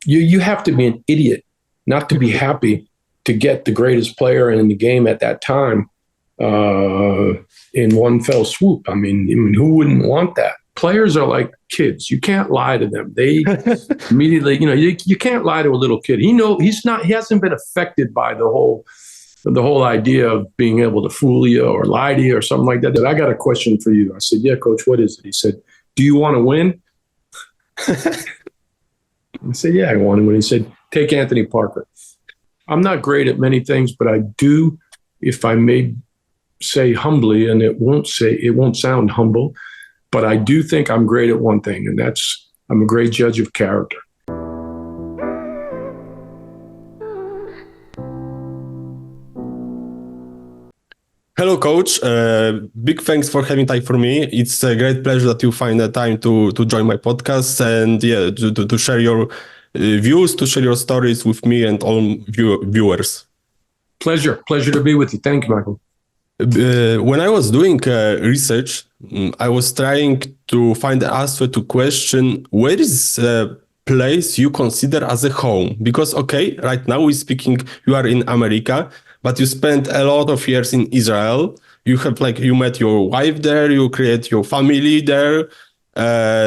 you have to be an idiot not to be happy to get the greatest player in the game at that time in one fell swoop. I mean, who wouldn't want that? Players are like kids. You can't lie to them. They immediately, you can't lie to a little kid. He hasn't been affected by the whole idea of being able to fool you or lie to you or something like that. I got a question for you. I said, yeah, coach, what is it? He said, do you want to win? I said, yeah, I want to win. He said, take Anthony Parker. I'm not great at many things, but I do, if I may say humbly, and it won't sound humble, but I do think I'm great at one thing, and that's I'm a great judge of character. Hello, coach. Big thanks for having time for me. It's a great pleasure that you find the time to join my podcast and to share your views, to share your stories with me and all viewers. Pleasure to be with you. Thank you, Michael. When I was doing research, I was trying to find the answer to question, where is a place you consider as a home? Because, okay, right now we're speaking, you are in America, but you spent a lot of years in Israel. You have you met your wife there, you create your family there.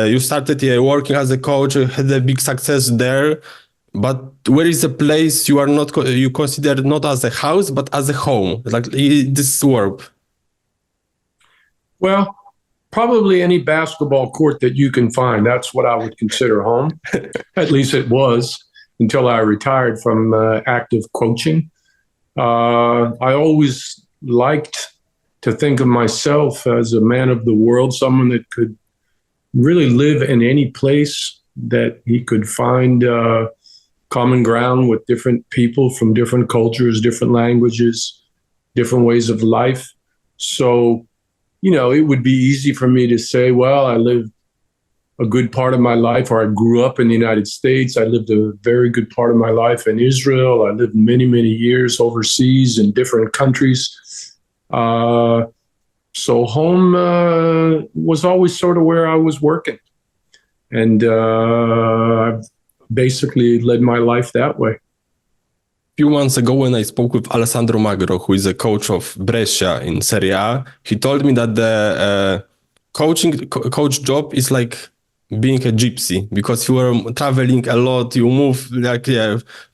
You started working as a coach, had a big success there. But where is a place you consider not as a house, but as a home, like this word? Well, probably any basketball court that you can find. That's what I would consider home. At least it was until I retired from active coaching. I always liked to think of myself as a man of the world, someone that could really live in any place that he could find common ground with different people from different cultures, different languages, different ways of life. So, it would be easy for me to say, well, I lived a good part of my life, or I grew up in the United States. I lived a very good part of my life in Israel. I lived many, many years overseas in different countries. So home was always sort of where I was working. And I've basically led my life that way. A few months ago, when I spoke with Alessandro Magro, who is a coach of Brescia in Serie A, he told me that the coach job is like being a gypsy, because you are traveling a lot, you move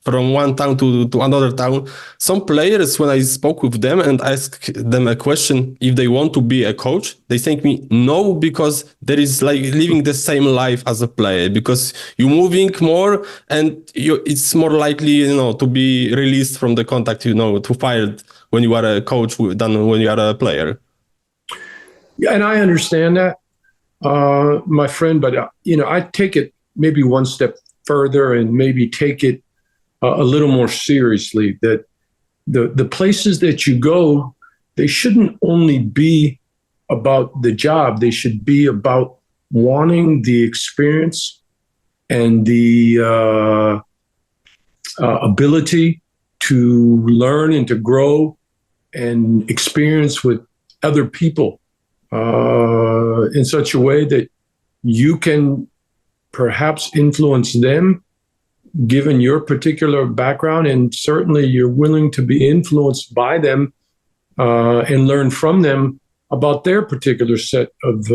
from one town to another town. Some players, when I spoke with them and asked them a question if they want to be a coach, they think me no, because there is like living the same life as a player, because you're moving more and it's more likely to be released from the contract, to fired when you are a coach than when you are a player. Yeah, and I understand that, my friend, but I take it maybe one step further and maybe take it a little more seriously, that the places that you go, they shouldn't only be about the job. They should be about wanting the experience and the ability to learn and to grow and experience with other people in such a way that you can perhaps influence them given your particular background, and certainly you're willing to be influenced by them and learn from them about their particular set of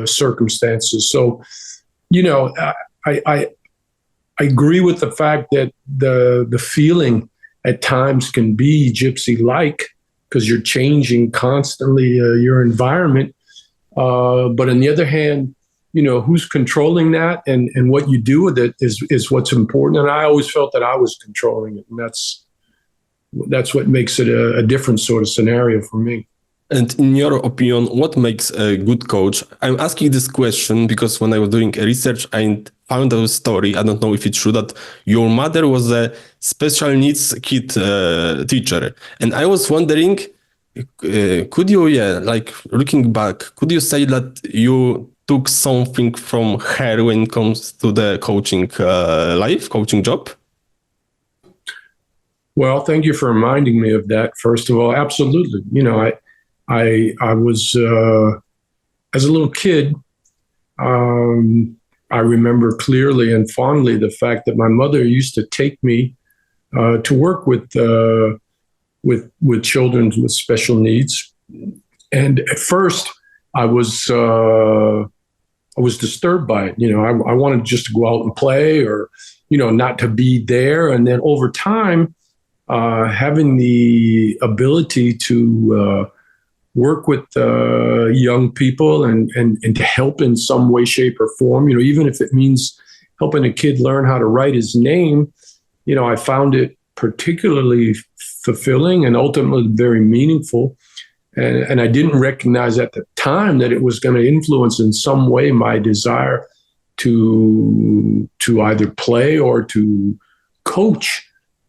circumstances. So, I agree with the fact that the feeling at times can be gypsy-like, because you're changing constantly your environment. But on the other hand, who's controlling that and what you do with it is what's important. And I always felt that I was controlling it. And that's what makes it a different sort of scenario for me. And in your opinion, what makes a good coach? I'm asking this question because when I was doing research, I found a story, I don't know if it's true, that your mother was a special needs kid teacher. And I was wondering, could you, looking back, could you say that you took something from her when it comes to the coaching coaching job? Well, thank you for reminding me of that. First of all, absolutely. I was, as a little kid, I remember clearly and fondly the fact that my mother used to take me to work with children with special needs. And at first, I was disturbed by it. I wanted just to go out and play, or not to be there. And then over time, having the ability to work with young people and to help in some way, shape, or form, even if it means helping a kid learn how to write his name, I found it particularly fulfilling and ultimately very meaningful. And I didn't recognize at the time that it was going to influence in some way my desire to either play or to coach.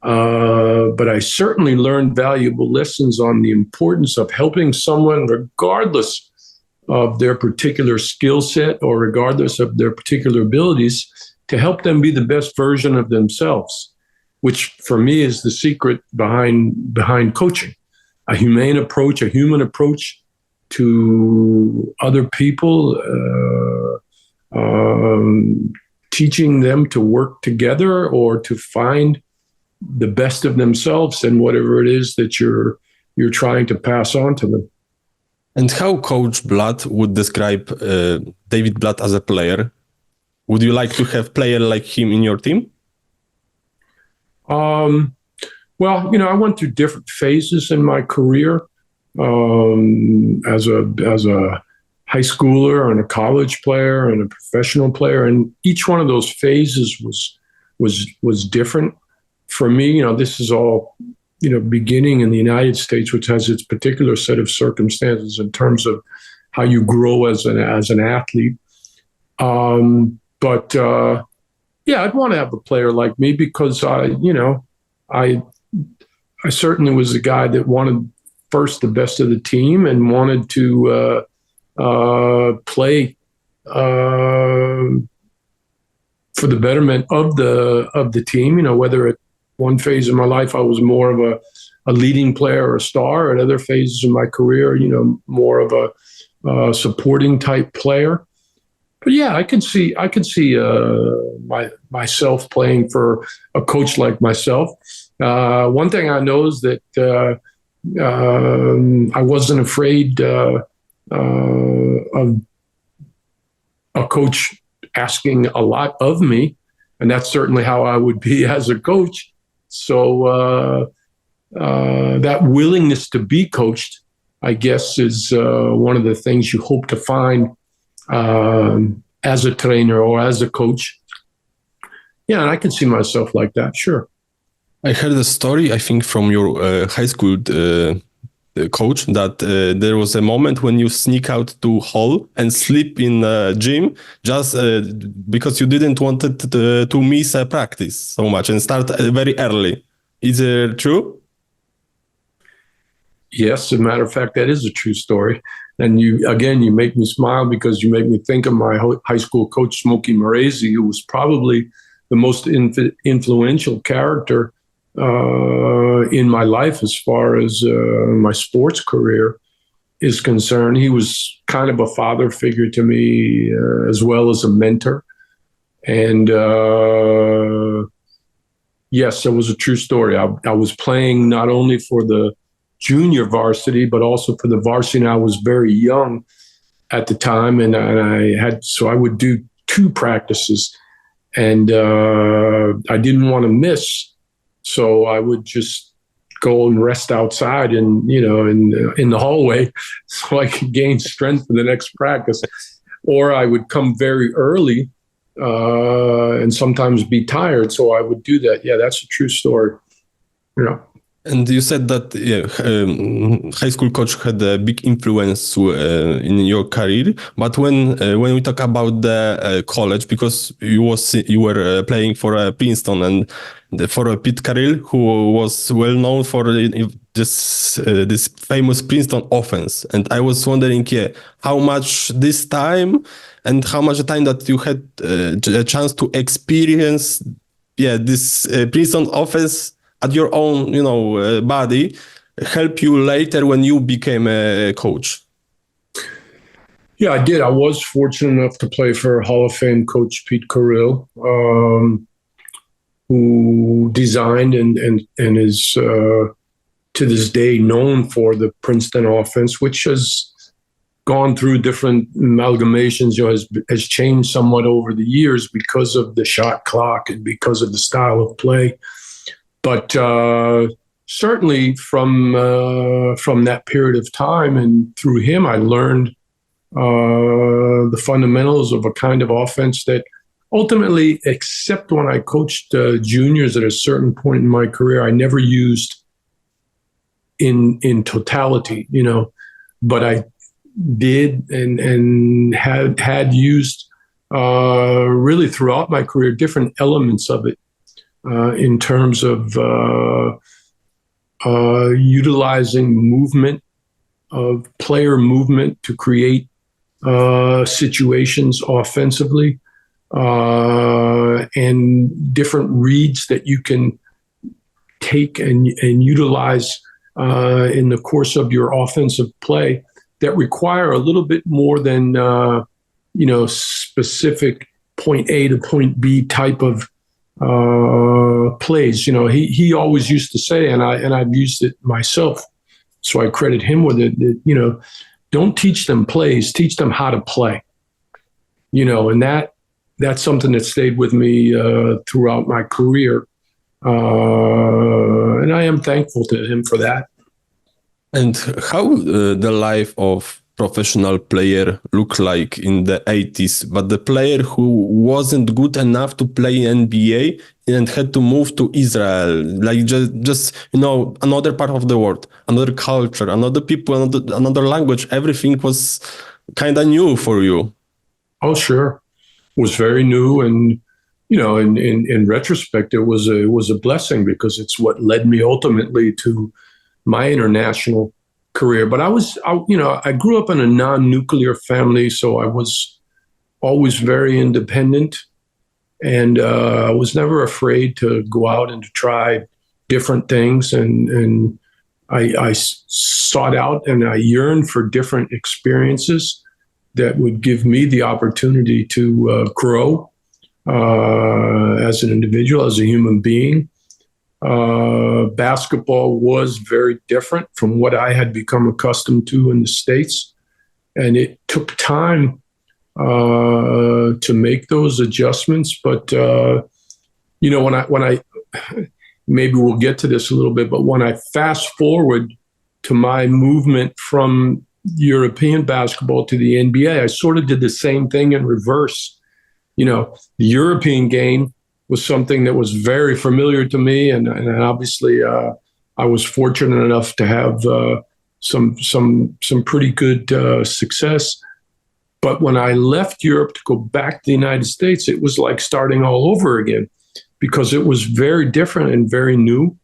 But I certainly learned valuable lessons on the importance of helping someone, regardless of their particular skill set or regardless of their particular abilities, to help them be the best version of themselves, which for me is the secret behind coaching. A humane approach, a human approach to other people, teaching them to work together or to find the best of themselves in whatever it is that you're trying to pass on to them. And how Coach Blatt would describe David Blatt as a player? Would you like to have player like him in your team? Well, I went through different phases in my career as a high schooler and a college player and a professional player, and each one of those phases was different. For me, this is all, beginning in the United States, which has its particular set of circumstances in terms of how you grow as an athlete. But I'd want to have a player like me because I certainly was a guy that wanted first the best of the team and wanted to play for the betterment of the team. Whether at one phase of my life I was more of a leading player or a star, at other phases of my career, more of a supporting type player. But yeah, I can see myself playing for a coach like myself. One thing I know is that I wasn't afraid of a coach asking a lot of me, and that's certainly how I would be as a coach. So that willingness to be coached, I guess, is one of the things you hope to find as a trainer or as a coach. Yeah, and I can see myself like that, sure. I heard a story, I think, from your high school coach that there was a moment when you sneak out to hall and sleep in gym just because you didn't want to miss a practice so much and start very early. Is it true? Yes, as a matter of fact, that is a true story. And you make me smile because you make me think of my high school coach, Smokey Moresi, who was probably the most influential character in my life as far as my sports career is concerned. He was kind of a father figure to me as well as a mentor. And yes, it was a true story. I was playing not only for the junior varsity, but also for the varsity. And I was very young at the time, and I would do 2 practices, and I didn't want to miss. So I would just go and rest outside and, in the hallway so I could gain strength for the next practice. Or I would come very early and sometimes be tired. So I would do that. Yeah, that's a true story. And you said that high school coach had a big influence in your career. But when we talk about the college, because you were playing for Princeton and for Pete Carroll, who was well known for this famous Princeton offense, and I was wondering, how much this time and how much time that you had a chance to experience, this Princeton offense at your own, body, help you later when you became a coach? Yeah, I did. I was fortunate enough to play for Hall of Fame coach Pete Carril, who designed and is to this day known for the Princeton offense, which has gone through different amalgamations, has changed somewhat over the years because of the shot clock and because of the style of play. But certainly from that period of time and through him, I learned the fundamentals of a kind of offense that ultimately, except when I coached juniors at a certain point in my career, I never used in totality, but I did and had used really throughout my career different elements of it in terms of utilizing movement, of player movement to create situations offensively, and different reads that you can take and utilize in the course of your offensive play that require a little bit more than specific point A to point B type of plays. He always used to say, and I've used it myself, so I credit him with it, that, don't teach them plays, teach them how to play. And that's something that stayed with me throughout my career. And I am thankful to him for that. And how the life of professional player looked like in the 80s, but the player who wasn't good enough to play in NBA and had to move to Israel, like just another part of the world, another culture, another people, another language, everything was kind of new for you. Oh, sure. It was very new. And, in retrospect, it was a blessing because it's what led me ultimately to my international career. But I grew up in a non-nuclear family, so I was always very independent, and I was never afraid to go out and to try different things. And I sought out and I yearned for different experiences that would give me the opportunity to grow as an individual, as a human being. Basketball was very different from what I had become accustomed to in the States. And it took time to make those adjustments. But, when I maybe we'll get to this a little bit, but when I fast forward to my movement from European basketball to the NBA, I sort of did the same thing in reverse. The European game was something that was very familiar to me, and obviously I was fortunate enough to have some pretty good success. But when I left Europe to go back to the United States, it was like starting all over again because it was very different and very new,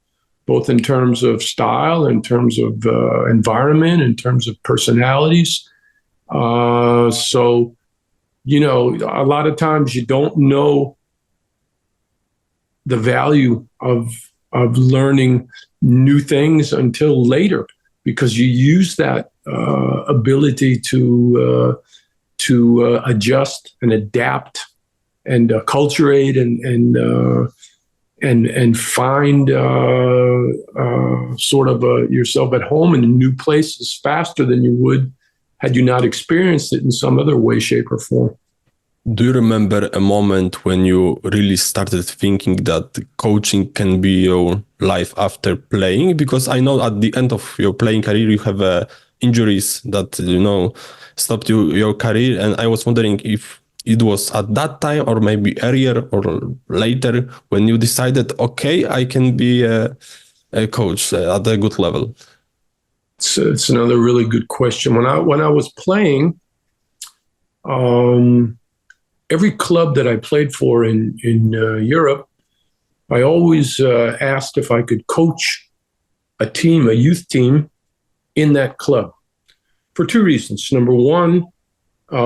both in terms of style, in terms of environment, in terms of personalities. So, a lot of times you don't know the value of learning new things until later, because you use that ability to adjust and adapt and acculturate and find sort of yourself at home in new places faster than you would had you not experienced it in some other way, shape, or form. Do you remember a moment when you really started thinking that coaching can be your life after playing? Because I know at the end of your playing career, you have injuries that, stopped your career. And I was wondering if it was at that time or maybe earlier or later when you decided, okay, I can be a coach at a good level. It's another really good question. When I was playing, every club that I played for in Europe, I always asked if I could coach a team, a youth team, in that club for two reasons. Number one, as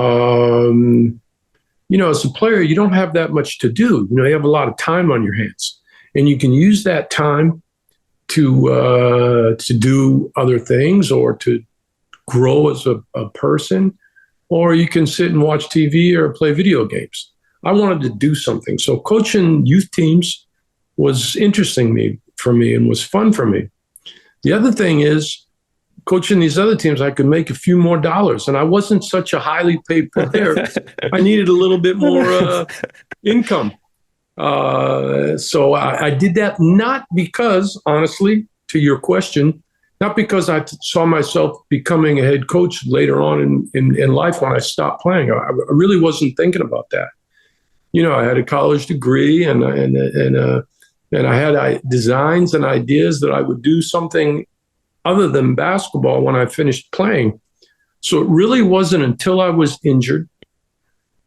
a player, you don't have that much to do. You have a lot of time on your hands, and you can use that time to do other things or to grow as a person. or you can sit and watch TV or play video games. I wanted to do something. So coaching youth teams was interesting for me and was fun for me. The other thing is, coaching these other teams, I could make a few more dollars, and I wasn't such a highly paid player. I needed a little bit more income. So I did that, not because, honestly, to your question, not because I saw myself becoming a head coach later on in life when I stopped playing. I really wasn't thinking about that. You know, I had a college degree, and I had designs and ideas that I would do something other than basketball when I finished playing. So it really wasn't until I was injured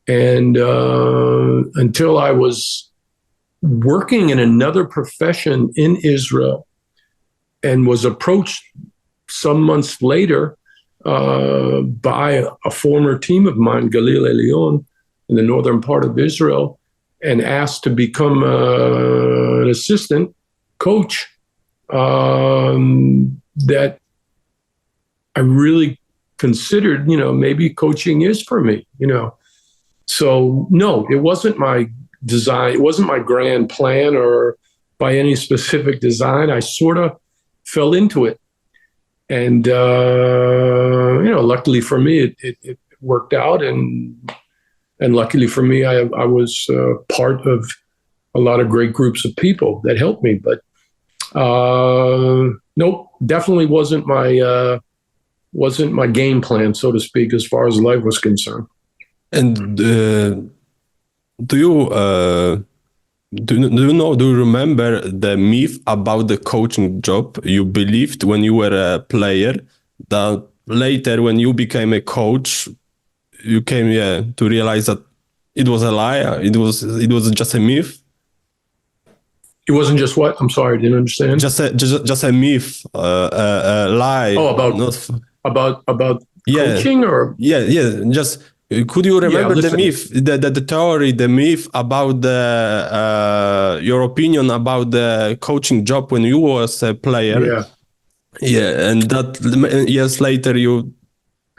and until I was working in another profession in Israel and was approached some months later by a former team of mine, Galil Elyon, in the northern part of Israel, and asked to become an assistant coach, that I really considered, you know, maybe coaching is for me, you know. So no, it wasn't my design. It wasn't my grand plan or by any specific design. I sort of fell into it. And, you know, luckily for me, it worked out. And luckily for me, I was part of a lot of great groups of people that helped me. But nope, definitely wasn't my game plan, so to speak, as far as life was concerned. And do you remember the myth about the coaching job you believed when you were a player, that later when you became a coach, you came to realize that it was a lie, it was just a myth? It wasn't just what? I'm sorry, I didn't understand. Just a myth, a lie. Oh, about coaching, or Just could you remember the myth, the theory, the myth about your opinion about the coaching job when you was a player? Yeah, and that years later you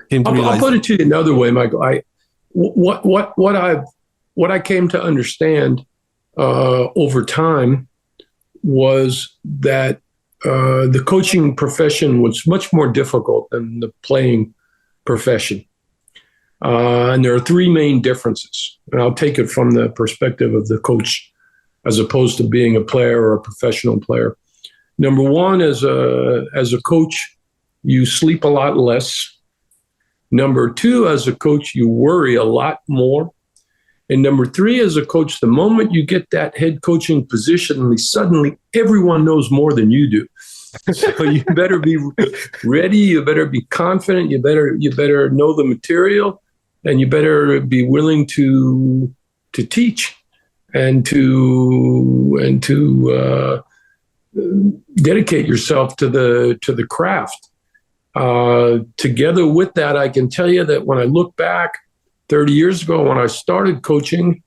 came to realize. I'll put it to you another way, Michael. What I came to understand over time was that the coaching profession was much more difficult than the playing profession. And there are three main differences. And I'll take it from the perspective of the coach as opposed to being a player or a professional player. Number one, as a coach, you sleep a lot less. Number two, as a coach, you worry a lot more. And number three, as a coach, the moment you get that head coaching position, suddenly everyone knows more than you do. So you better be ready. You better be confident. You better know the material, and you better be willing to teach and to dedicate yourself to the craft. Together with that, I can tell you that when I look back 30 years ago, when I started coaching,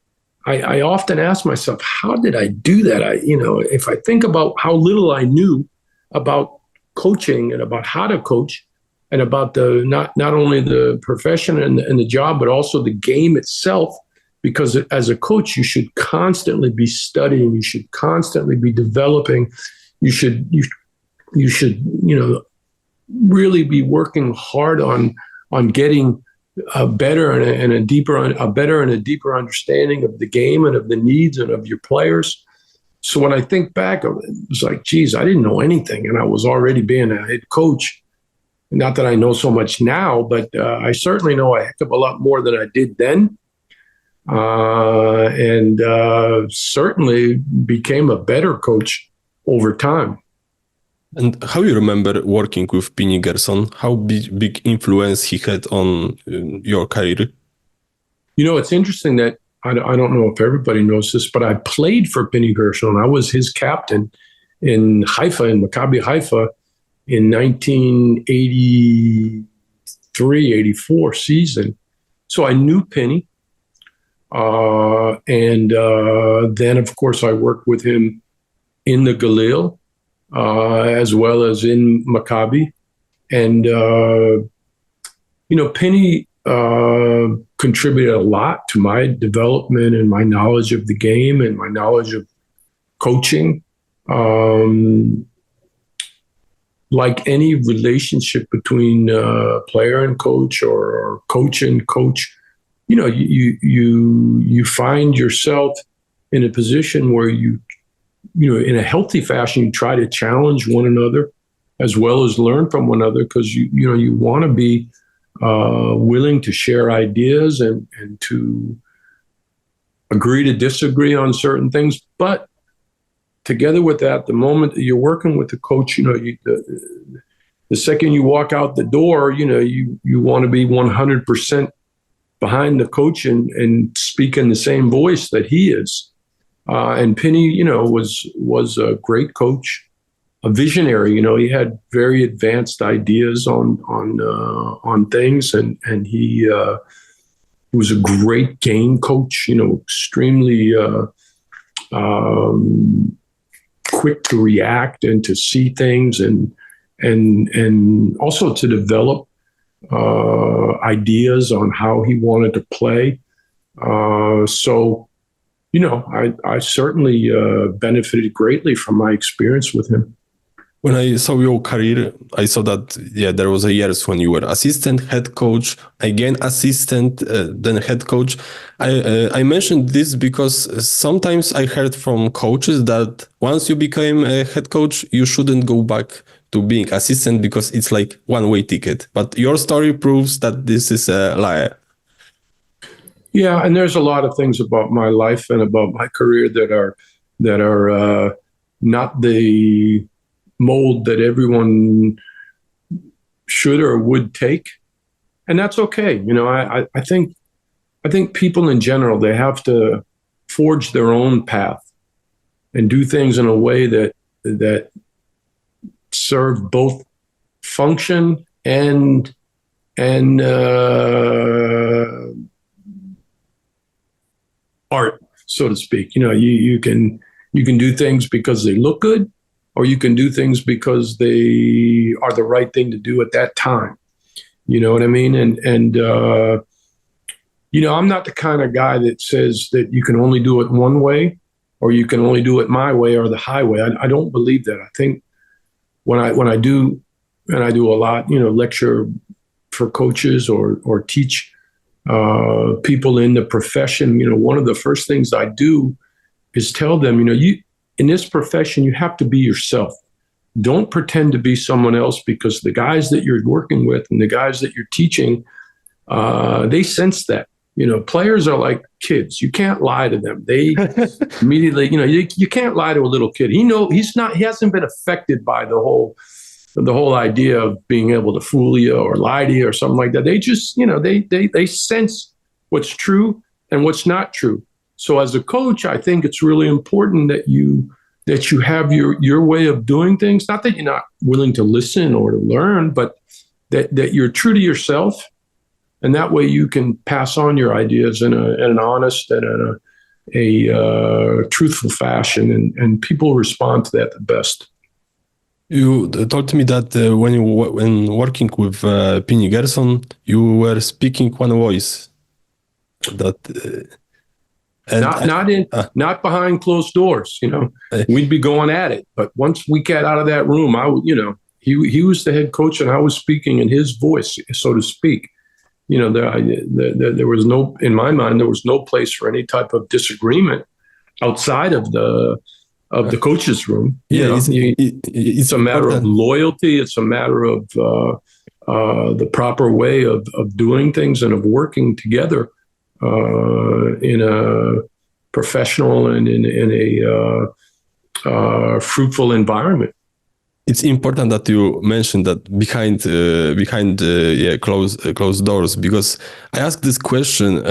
I often ask myself, how did I do that? If I think about how little I knew about coaching and about how to coach and about not only the profession and the job, but also the game itself, because as a coach, you should constantly be studying, you should constantly be developing, you should really be working hard on getting a better and a deeper understanding of the game and of the needs and of your players. So when I think back, it was like, geez, I didn't know anything, and I was already being a head coach. Not that I know so much now, but I certainly know a heck of a lot more than I did then, and certainly became a better coach over time. And how you remember working with Pini Gherson? How big influence he had on your career? You know, it's interesting that I don't know if everybody knows this, but I played for Pini Gherson. I was his captain in Haifa, in Maccabi Haifa, in 1983-84 season. So I knew Pini. And then, of course, I worked with him in the Galil, as well as in Maccabi. And, Pini contributed a lot to my development and my knowledge of the game and my knowledge of coaching. Like any relationship between player and coach or coach and coach, you know, you find yourself in a position where you know, in a healthy fashion, you try to challenge one another as well as learn from one another, because you know, you want to be willing to share ideas and to agree to disagree on certain things. But together with that, the moment that you're working with the coach, you know, the second you walk out the door, you know, you want to be 100% behind the coach and speak in the same voice that he is. And Pini, you know, was a great coach, a visionary. You know, he had very advanced ideas on things, and he was a great game coach. You know, extremely quick to react and to see things, and also to develop ideas on how he wanted to play. So, you know, I certainly benefited greatly from my experience with him. When I saw your career, I saw that, yeah, there was a years when you were assistant, head coach, again assistant, then head coach. I mentioned this because sometimes I heard from coaches that once you became a head coach, you shouldn't go back to being assistant because it's like one-way ticket. But your story proves that this is a lie. Yeah, and there's a lot of things about my life and about my career that are not the mold that everyone should or would take, and that's okay. You know, I think people in general, they have to forge their own path and do things in a way that serve both function and art, so to speak. You know, you can do things because they look good, or you can do things because they are the right thing to do at that time. You know what I mean? And you know, I'm not the kind of guy that says that you can only do it one way, or you can only do it my way or the highway. I don't believe that. I think when I do, and I do a lot, you know, lecture for coaches or teach people in the profession, you know, one of the first things I do is tell them, you know, in this profession, you have to be yourself. Don't pretend to be someone else, because the guys that you're working with and the guys that you're teaching, they sense that. You know, players are like kids. You can't lie to them. They immediately, you know, you can't lie to a little kid. He hasn't been affected by the whole idea of being able to fool you or lie to you or something like that. They just, you know, they sense what's true and what's not true. So as a coach, I think it's really important that you have your way of doing things. Not that you're not willing to listen or to learn, but that you're true to yourself, and that way you can pass on your ideas in an honest and a truthful fashion, and people respond to that the best. You told me that when working with Pini Gherson, you were speaking one voice. That. Not behind closed doors, you know. We'd be going at it, but once we get out of that room, he was the head coach, and I was speaking in his voice, so to speak. You know, there was no, in my mind, there was no place for any type of disagreement outside of the coach's room. Yeah, it's a matter of loyalty. It's a matter of the proper way of doing things and of working together. In a professional and in a fruitful environment. It's important that you mentioned that behind closed doors, because I asked this question.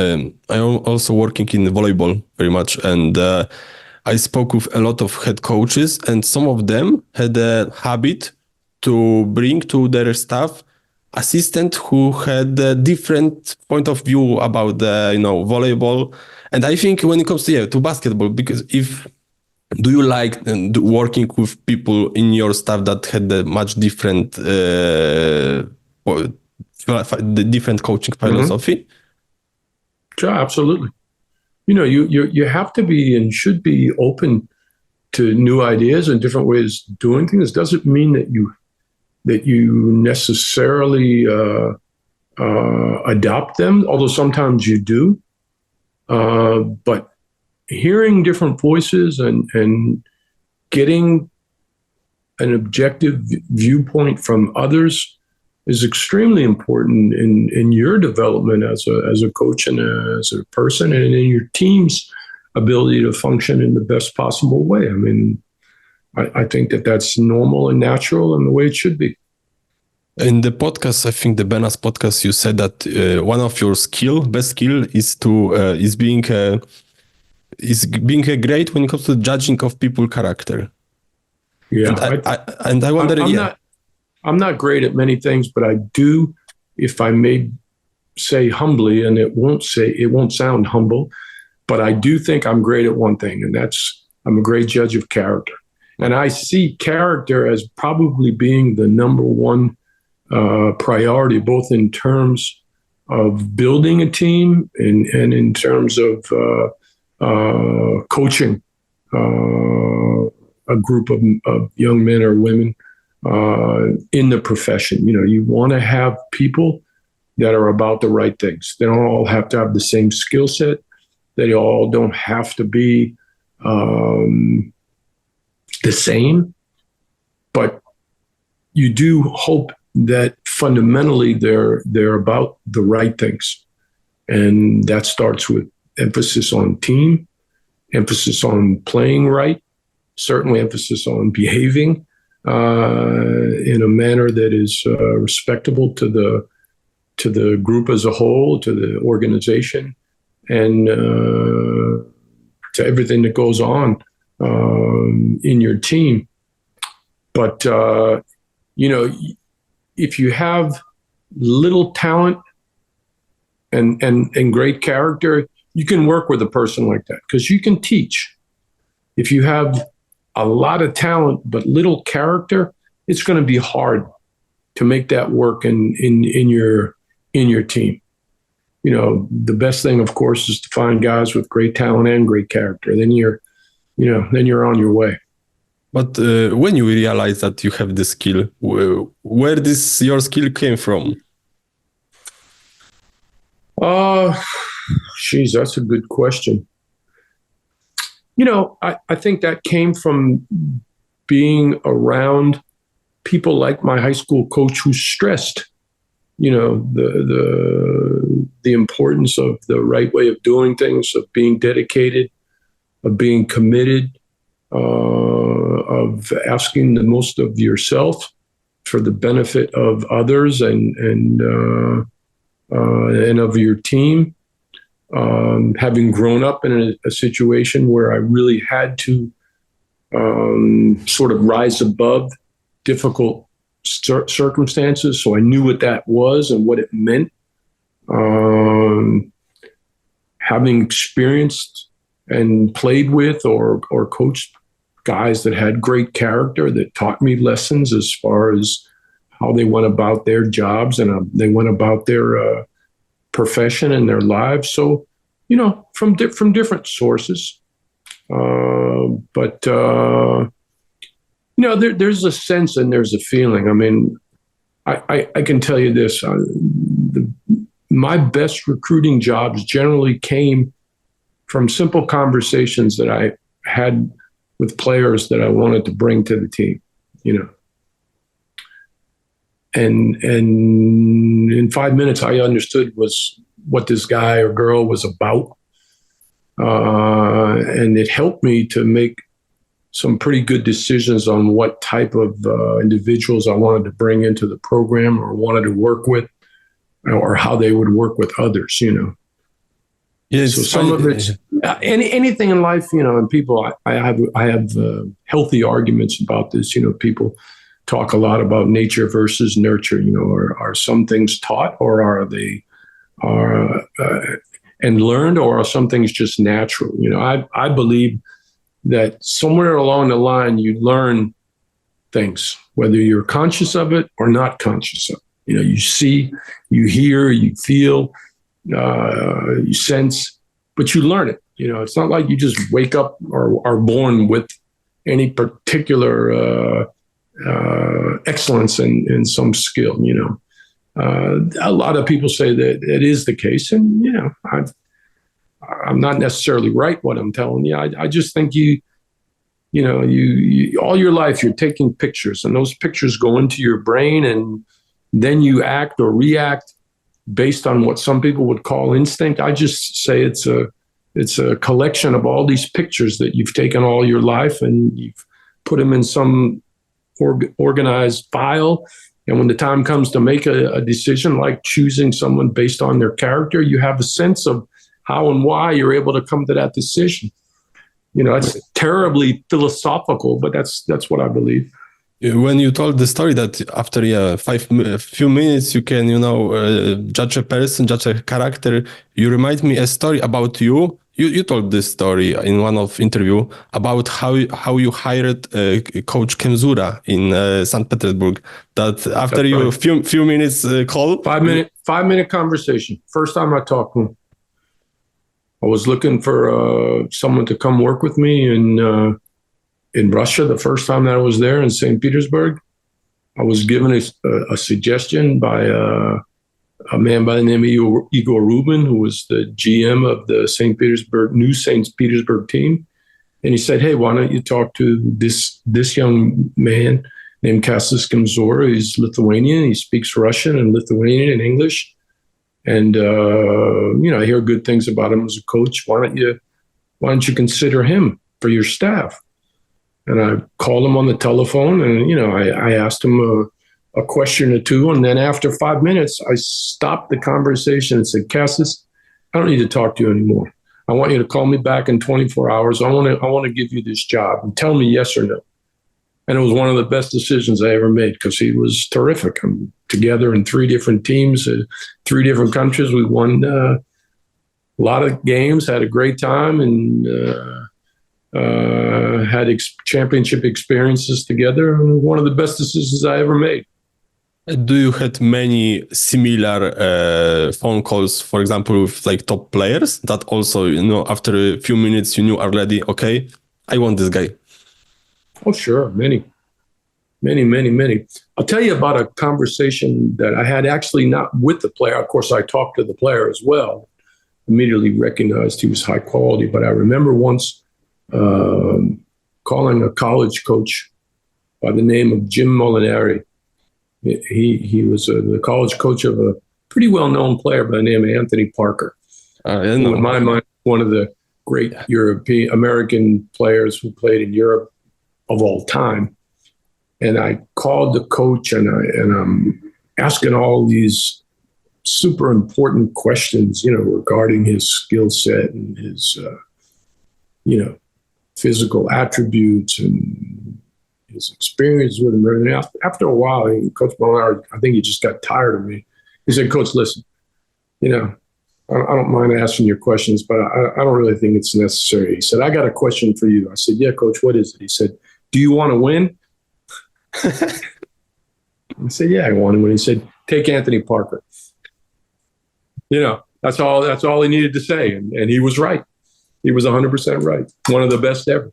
I am also working in volleyball very much, and I spoke with a lot of head coaches, and some of them had a habit to bring to their staff assistant who had a different point of view about volleyball. And I think when it comes to basketball, because do you like working with people in your staff that had a much different the different coaching philosophy? Sure, absolutely. You have to be and should be open to new ideas and different ways of doing things. Doesn't mean that you necessarily adopt them, although sometimes you do. But hearing different voices and getting an objective viewpoint from others is extremely important in your development as a coach and as a person, and in your team's ability to function in the best possible way. I mean, I think that's normal and natural and the way it should be. In the podcast, I think the Benas podcast, you said that one of your best skill is being great when it comes to judging of people character. Yeah, and I wonder. I'm not great at many things, but I do, if I may say humbly, and it won't sound humble, but I do think I'm great at one thing, and that's I'm a great judge of character. And I see character as probably being the number one priority, both in terms of building a team and in terms of coaching a group of young men or women in the profession. You want to have people that are about the right things. They don't all have to have the same skill set. They all don't have to be the same, but you do hope that fundamentally they're about the right things. And that starts with emphasis on team, emphasis on playing right, certainly emphasis on behaving in a manner that is respectable to the group as a whole, to the organization, and to everything that goes on in your team. But if you have little talent and great character, you can work with a person like that because you can teach. If you have a lot of talent but little character, it's going to be hard to make that work in your team. The best thing, of course, is to find guys with great talent and great character. Then you're on your way. But when you realize that you have this skill, where your skill came from? That's a good question. I think that came from being around people like my high school coach who stressed, the importance of the right way of doing things, of being dedicated, of being committed, of asking the most of yourself for the benefit of others and of your team. Having grown up in a situation where I really had to sort of rise above difficult circumstances, so I knew what that was and what it meant. Having experienced and played with or coached guys that had great character that taught me lessons as far as how they went about their jobs and they went about their profession and their lives. So, from different sources. But there's a sense and there's a feeling. I mean, I can tell you this. My best recruiting jobs generally came from simple conversations that I had with players that I wanted to bring to the team, And in 5 minutes, I understood what this guy or girl was about. And it helped me to make some pretty good decisions on what type of individuals I wanted to bring into the program or wanted to work with, or how they would work with others, Yes, so some of it's anything in life, and people, I have healthy arguments about this. People talk a lot about nature versus nurture. Are some things taught, or are they and learned, or are some things just natural? I believe that somewhere along the line you learn things, whether you're conscious of it or not conscious of it. You see, you hear, you feel, you sense, but you learn it. It's not like you just wake up or are born with any particular excellence in some skill. A lot of people say that it is the case, and I'm not necessarily right what I'm telling you. I just think you all your life you're taking pictures, and those pictures go into your brain, and then you act or react based on what some people would call instinct. I just say it's a collection of all these pictures that you've taken all your life, and you've put them in some organized file. And when the time comes to make a decision, like choosing someone based on their character, you have a sense of how and why you're able to come to that decision. It's terribly philosophical, but that's what I believe. When you told the story that after a few minutes you can judge a person, judge a character, you remind me a story about you. You told this story in one of interview about how you hired Coach Kemzura in St. Petersburg. That after you right. few minutes call, 5 minute conversation. First time I talked to him, I was looking for someone to come work with me in Russia. The first time that I was there in St. Petersburg, I was given a suggestion by a man by the name of Igor Rubin, who was the GM of the new St. Petersburg team. And he said, hey, why don't you talk to this young man named Kęstutis Kemzura? He's Lithuanian. He speaks Russian and Lithuanian and English. And, I hear good things about him as a coach. Why don't you consider him for your staff? And I called him on the telephone, and, I asked him a question or two. And then after 5 minutes, I stopped the conversation and said, Kęstutis, I don't need to talk to you anymore. I want you to call me back in 24 hours. I want to give you this job and tell me yes or no. And it was one of the best decisions I ever made, because he was terrific. I'm together in 3 different teams, 3 different countries. We won a lot of games, had a great time, and had championship experiences together. One of the best decisions I ever made. Do you had many similar phone calls, for example, with like top players that also, after a few minutes you knew already, okay, I want this guy? Oh, sure. Many. I'll tell you about a conversation that I had, actually not with the player. Of course, I talked to the player as well, immediately recognized he was high quality. But I remember once calling a college coach by the name of Jim Molinari. He was the college coach of a pretty well-known player by the name of Anthony Parker. In my mind, one of the great American players who played in Europe of all time. And I called the coach, and I'm asking all these super important questions, regarding his skill set and his, physical attributes and his experience with him. And after a while, Coach Molinari, I think he just got tired of me. He said, Coach, listen, I don't mind asking your questions, but I don't really think it's necessary. He said, I got a question for you. I said, yeah, Coach, what is it? He said, do you want to win? I said, yeah, I want to win. He said, take Anthony Parker. That's all he needed to say. And he was right. He was 100% right. One of the best ever.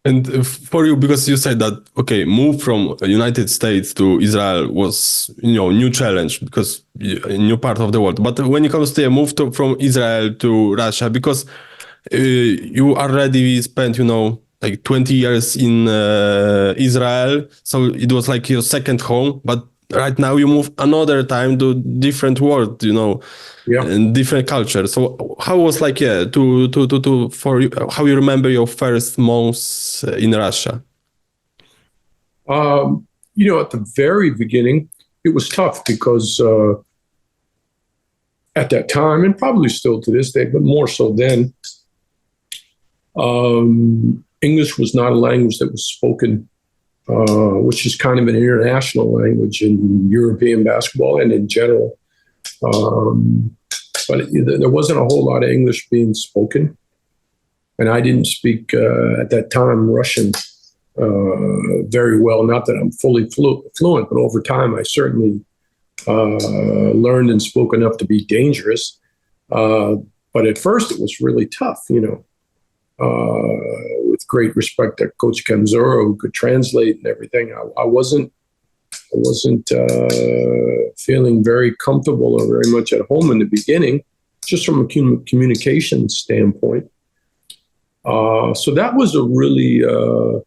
And for you, because you said that, okay, move from United States to Israel was, new challenge, because a new part of the world. But when it comes to a move from Israel to Russia, because you already spent, like 20 years in Israel, so it was like your second home. But right now you move another time to different world, and different culture. So how was like, for you, how you remember your first months in Russia? At the very beginning, it was tough because at that time, and probably still to this day, but more so then, English was not a language that was spoken, which is kind of an international language in European basketball and in general. But there wasn't a whole lot of English being spoken. And I didn't speak, at that time, Russian very well. Not that I'm fully fluent, but over time I certainly learned and spoke enough to be dangerous. But at first it was really tough, with great respect to Coach Kemzura, who could translate and everything. I wasn't feeling very comfortable or very much at home in the beginning, just from a communication standpoint. So that was a really, it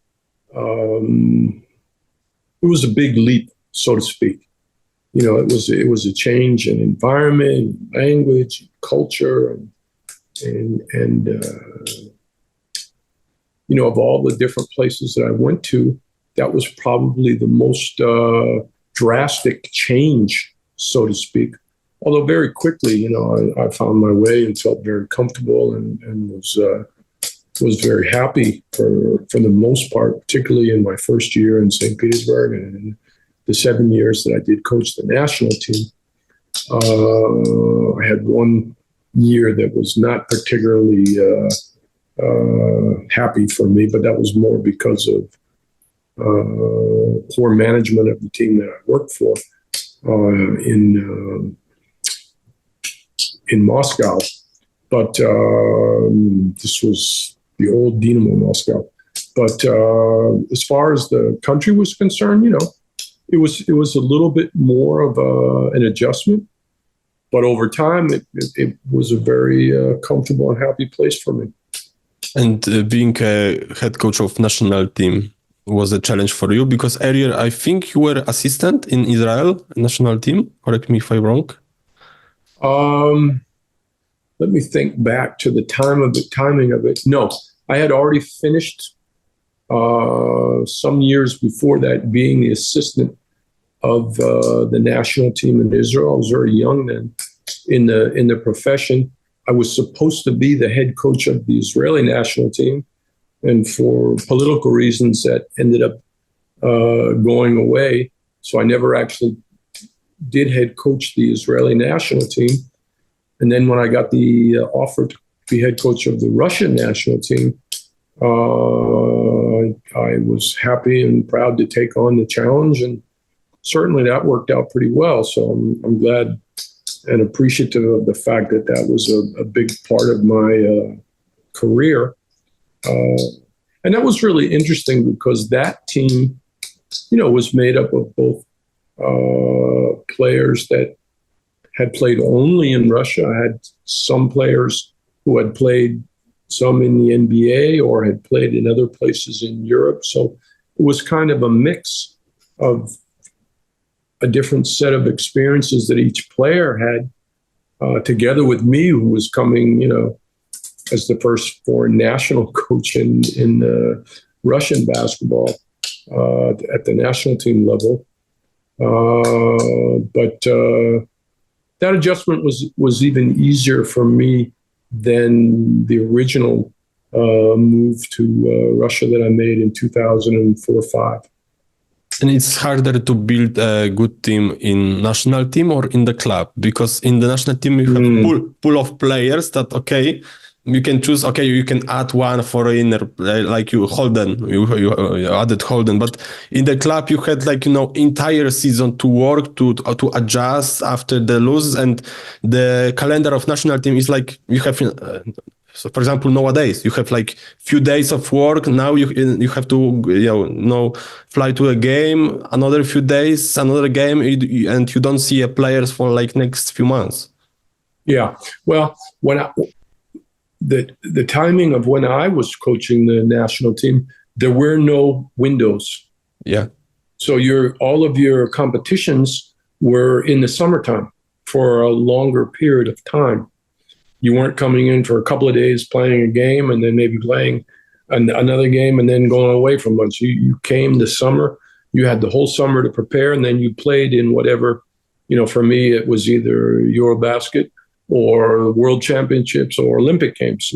was a big leap, so to speak. It was a change in environment, language, culture, and of all the different places that I went to, that was probably the most drastic change, so to speak. Although very quickly, I found my way and felt very comfortable and was very happy for the most part, particularly in my first year in St. Petersburg and in the 7 years that I did coach the national team. I had one year that was not particularly happy for me, but that was more because of poor management of the team that I worked for in Moscow. But this was the old Dynamo Moscow. But as far as the country was concerned, it was a little bit more of an adjustment. But over time, it was a very comfortable and happy place for me. And being a head coach of national team was a challenge for you, because earlier I think you were assistant in Israel national team. Correct me if I'm wrong. Let me think back to the timing of it. No, I had already finished some years before that being the assistant of the national team in Israel. I was very young then in the profession. I was supposed to be the head coach of the Israeli national team, and for political reasons that ended up going away. So I never actually did head coach the Israeli national team. And then when I got the offer to be head coach of the Russian national team, I was happy and proud to take on the challenge, and certainly that worked out pretty well. So I'm glad and appreciative of the fact that that was a big part of my career. And that was really interesting because that team, was made up of both players that had played only in Russia. I had some players who had played some in the NBA or had played in other places in Europe. So it was kind of a mix of a different set of experiences that each player had, together with me, who was coming, as the first foreign national coach in Russian basketball at the national team level. But that adjustment was even easier for me than the original move to Russia that I made in 2004-05. And it's harder to build a good team in national team or in the club, because in the national team you have pool of players that, okay, you can choose, okay, you can add one foreigner, like you added Holden, but in the club you had entire season to work, to adjust after the losses, and the calendar of national team is like, you have, so for example, nowadays you have few days of work. Now you have to fly to a game, another few days, another game, and you don't see players for next few months. Yeah, well, the timing of when I was coaching the national team, there were no windows. Yeah. So all of your competitions were in the summertime for a longer period of time. You weren't coming in for a couple of days playing a game and then maybe playing another game and then going away for months. You came this summer, you had the whole summer to prepare, and then you played in whatever, for me, it was either EuroBasket or World Championships or Olympic Games,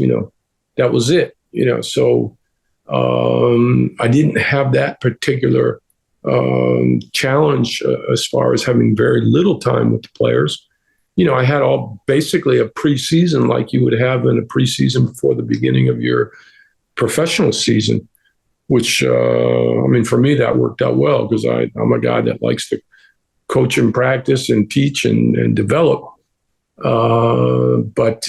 that was it, So I didn't have that particular challenge as far as having very little time with the players. I had basically a preseason like you would have in a preseason before the beginning of your professional season, which, for me, that worked out well because I'm a guy that likes to coach and practice and teach and develop. But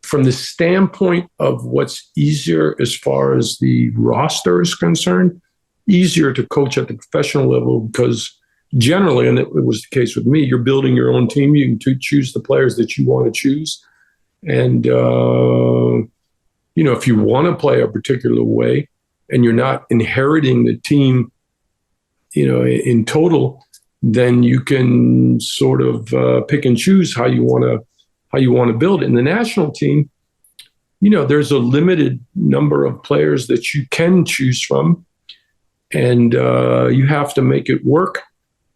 from the standpoint of what's easier as far as the roster is concerned, easier to coach at the professional level because generally, and it was the case with me, you're building your own team. You can choose the players that you want to choose. And, if you want to play a particular way and you're not inheriting the team, in total, then you can sort of pick and choose how you want to build it. In the national team, there's a limited number of players that you can choose from, and you have to make it work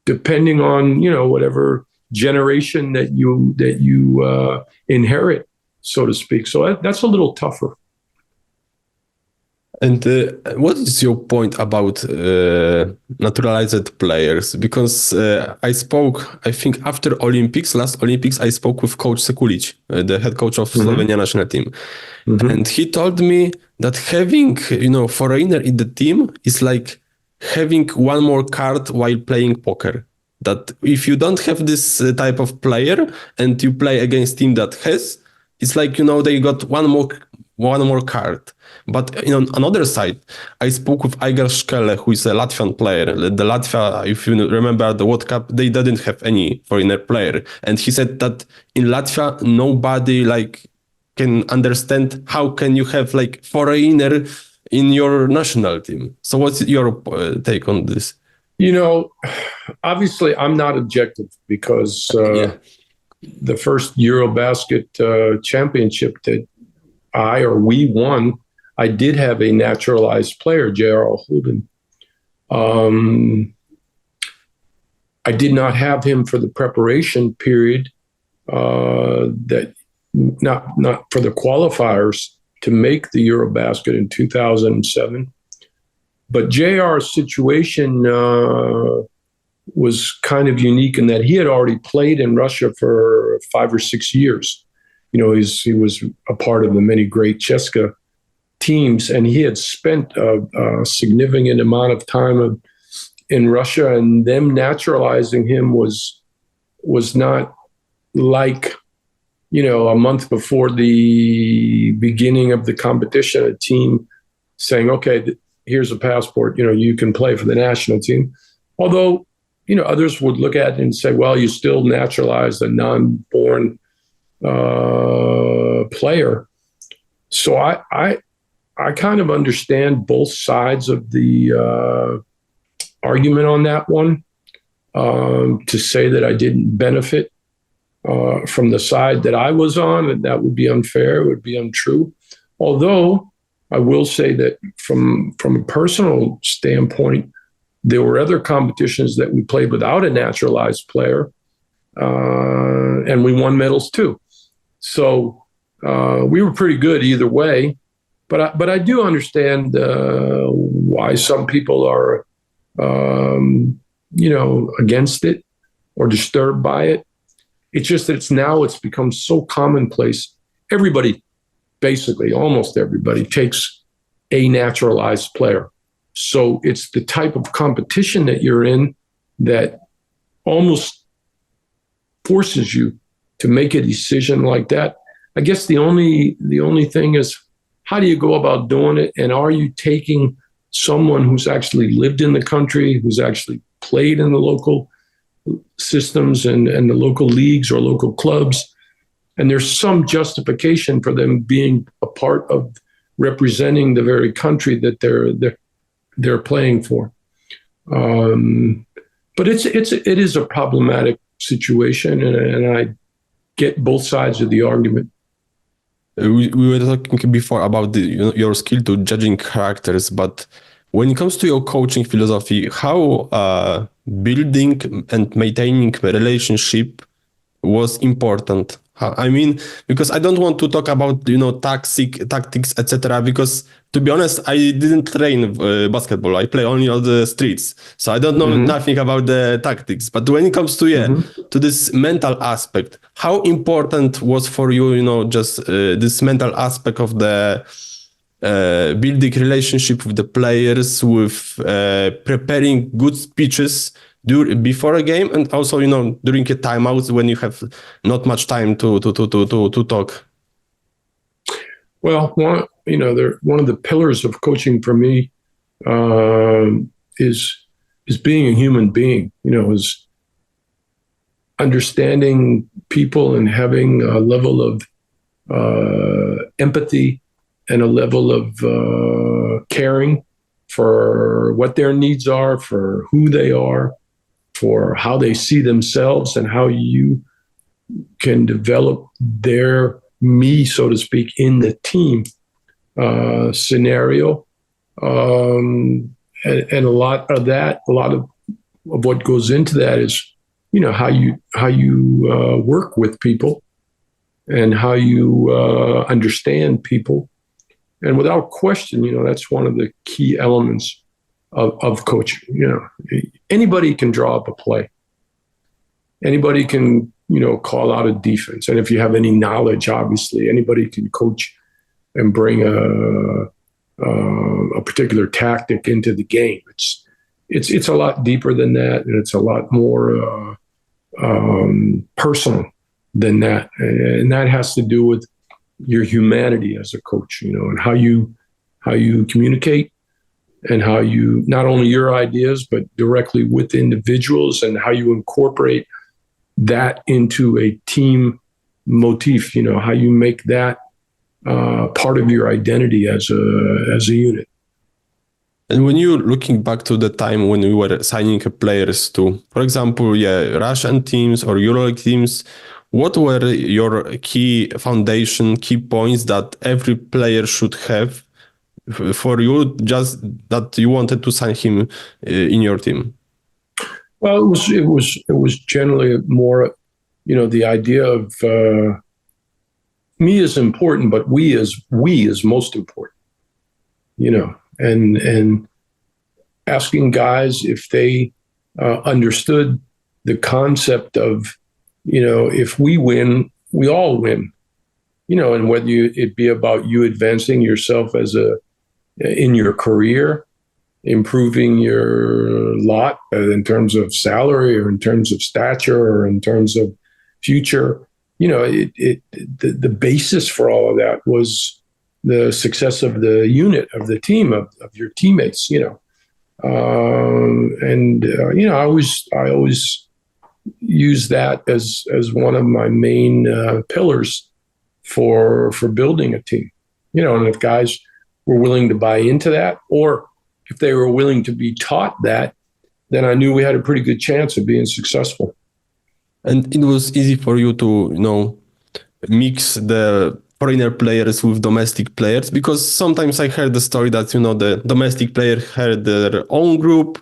depending on whatever generation that you inherit, so to speak. So that's a little tougher. And what is your point about naturalized players? Because I think after last Olympics, I spoke with Coach Sekulic, the head coach of Slovenia national team. Mm-hmm. And he told me that having, foreigner in the team is like having one more card while playing poker. That if you don't have this type of player and you play against team that has, it's like, they got one more card. But on another side, I spoke with Igrzysk, who is a Latvian player. The Latvia, if you remember the World Cup, they didn't have any foreigner player. And he said that in Latvia, nobody can understand how can you have foreigner in your national team. So what's your take on this? Obviously I'm not objective because the first EuroBasket championship that we won, I did have a naturalized player, J.R. Holden. I did not have him for the preparation period, that not for the qualifiers to make the EuroBasket in 2007. But JR's situation was kind of unique in that he had already played in Russia for 5 or 6 years. He was a part of the many great Cheska teams, and he had spent a significant amount of time in Russia, and them naturalizing him was not like, a month before the beginning of the competition, a team saying, okay, here's a passport, you can play for the national team. Although, others would look at it and say, well, you still naturalized a non-born player. So I kind of understand both sides of the argument on that one. To say that I didn't benefit from the side that I was on, and that would be unfair, it would be untrue. Although I will say that from a personal standpoint, there were other competitions that we played without a naturalized player, and we won medals too. So we were pretty good either way. But I do understand why some people are, against it or disturbed by it. It's just that it's become so commonplace. Everybody, basically, almost everybody, takes a naturalized player. So it's the type of competition that you're in that almost forces you to make a decision like that. I guess the only thing is, how do you go about doing it? And are you taking someone who's actually lived in the country, who's actually played in the local systems and the local leagues or local clubs? And there's some justification for them being a part of representing the very country that they're playing for. But it is a problematic situation, and I get both sides of the argument. We were talking before about your skill to judging characters, but when it comes to your coaching philosophy, how building and maintaining a relationship was important? I mean, because I don't want to talk about tactics, etc. Because to be honest, I didn't train basketball. I play only on the streets, so I don't know nothing about the tactics. But when it comes to to this mental aspect, how important was for you, just this mental aspect of the building relationship with the players, with preparing good speeches before a game, and also, during a timeouts when you have not much time to talk? Well, one of the pillars of coaching for me is being a human being. Is understanding people and having a level of empathy and a level of caring for what their needs are, for who they are, for how they see themselves, and how you can develop their me, so to speak, in the team scenario. And a lot of what goes into that is, how you work with people and how you understand people. And without question, that's one of the key elements of coaching. Anybody can draw up a play. Anybody can, call out a defense. And if you have any knowledge, obviously, anybody can coach and bring a particular tactic into the game. It's a lot deeper than that, and it's a lot more personal than that. And that has to do with your humanity as a coach, and how you communicate, and how you, not only your ideas, but directly with individuals, and how you incorporate that into a team motif, how you make that part of your identity as a unit. And when you're looking back to the time when we were signing players to, for example, Russian teams or EuroLeague teams, what were your key points that every player should have for you, just that you wanted to sign him in your team? Well, it was generally more, the idea of me is important, but we is most important, and asking guys if they understood the concept of, if we win, we all win, and whether it be about you advancing yourself in your career, improving your lot in terms of salary, or in terms of stature, or in terms of future, the basis for all of that was the success of the unit, of the team, of your teammates, I always use that as one of my main pillars for building a team, and if guys were willing to buy into that, or if they were willing to be taught that, then I knew we had a pretty good chance of being successful. And it was easy for you to, mix the foreigner players with domestic players, because sometimes I heard the story that, the domestic player had their own group.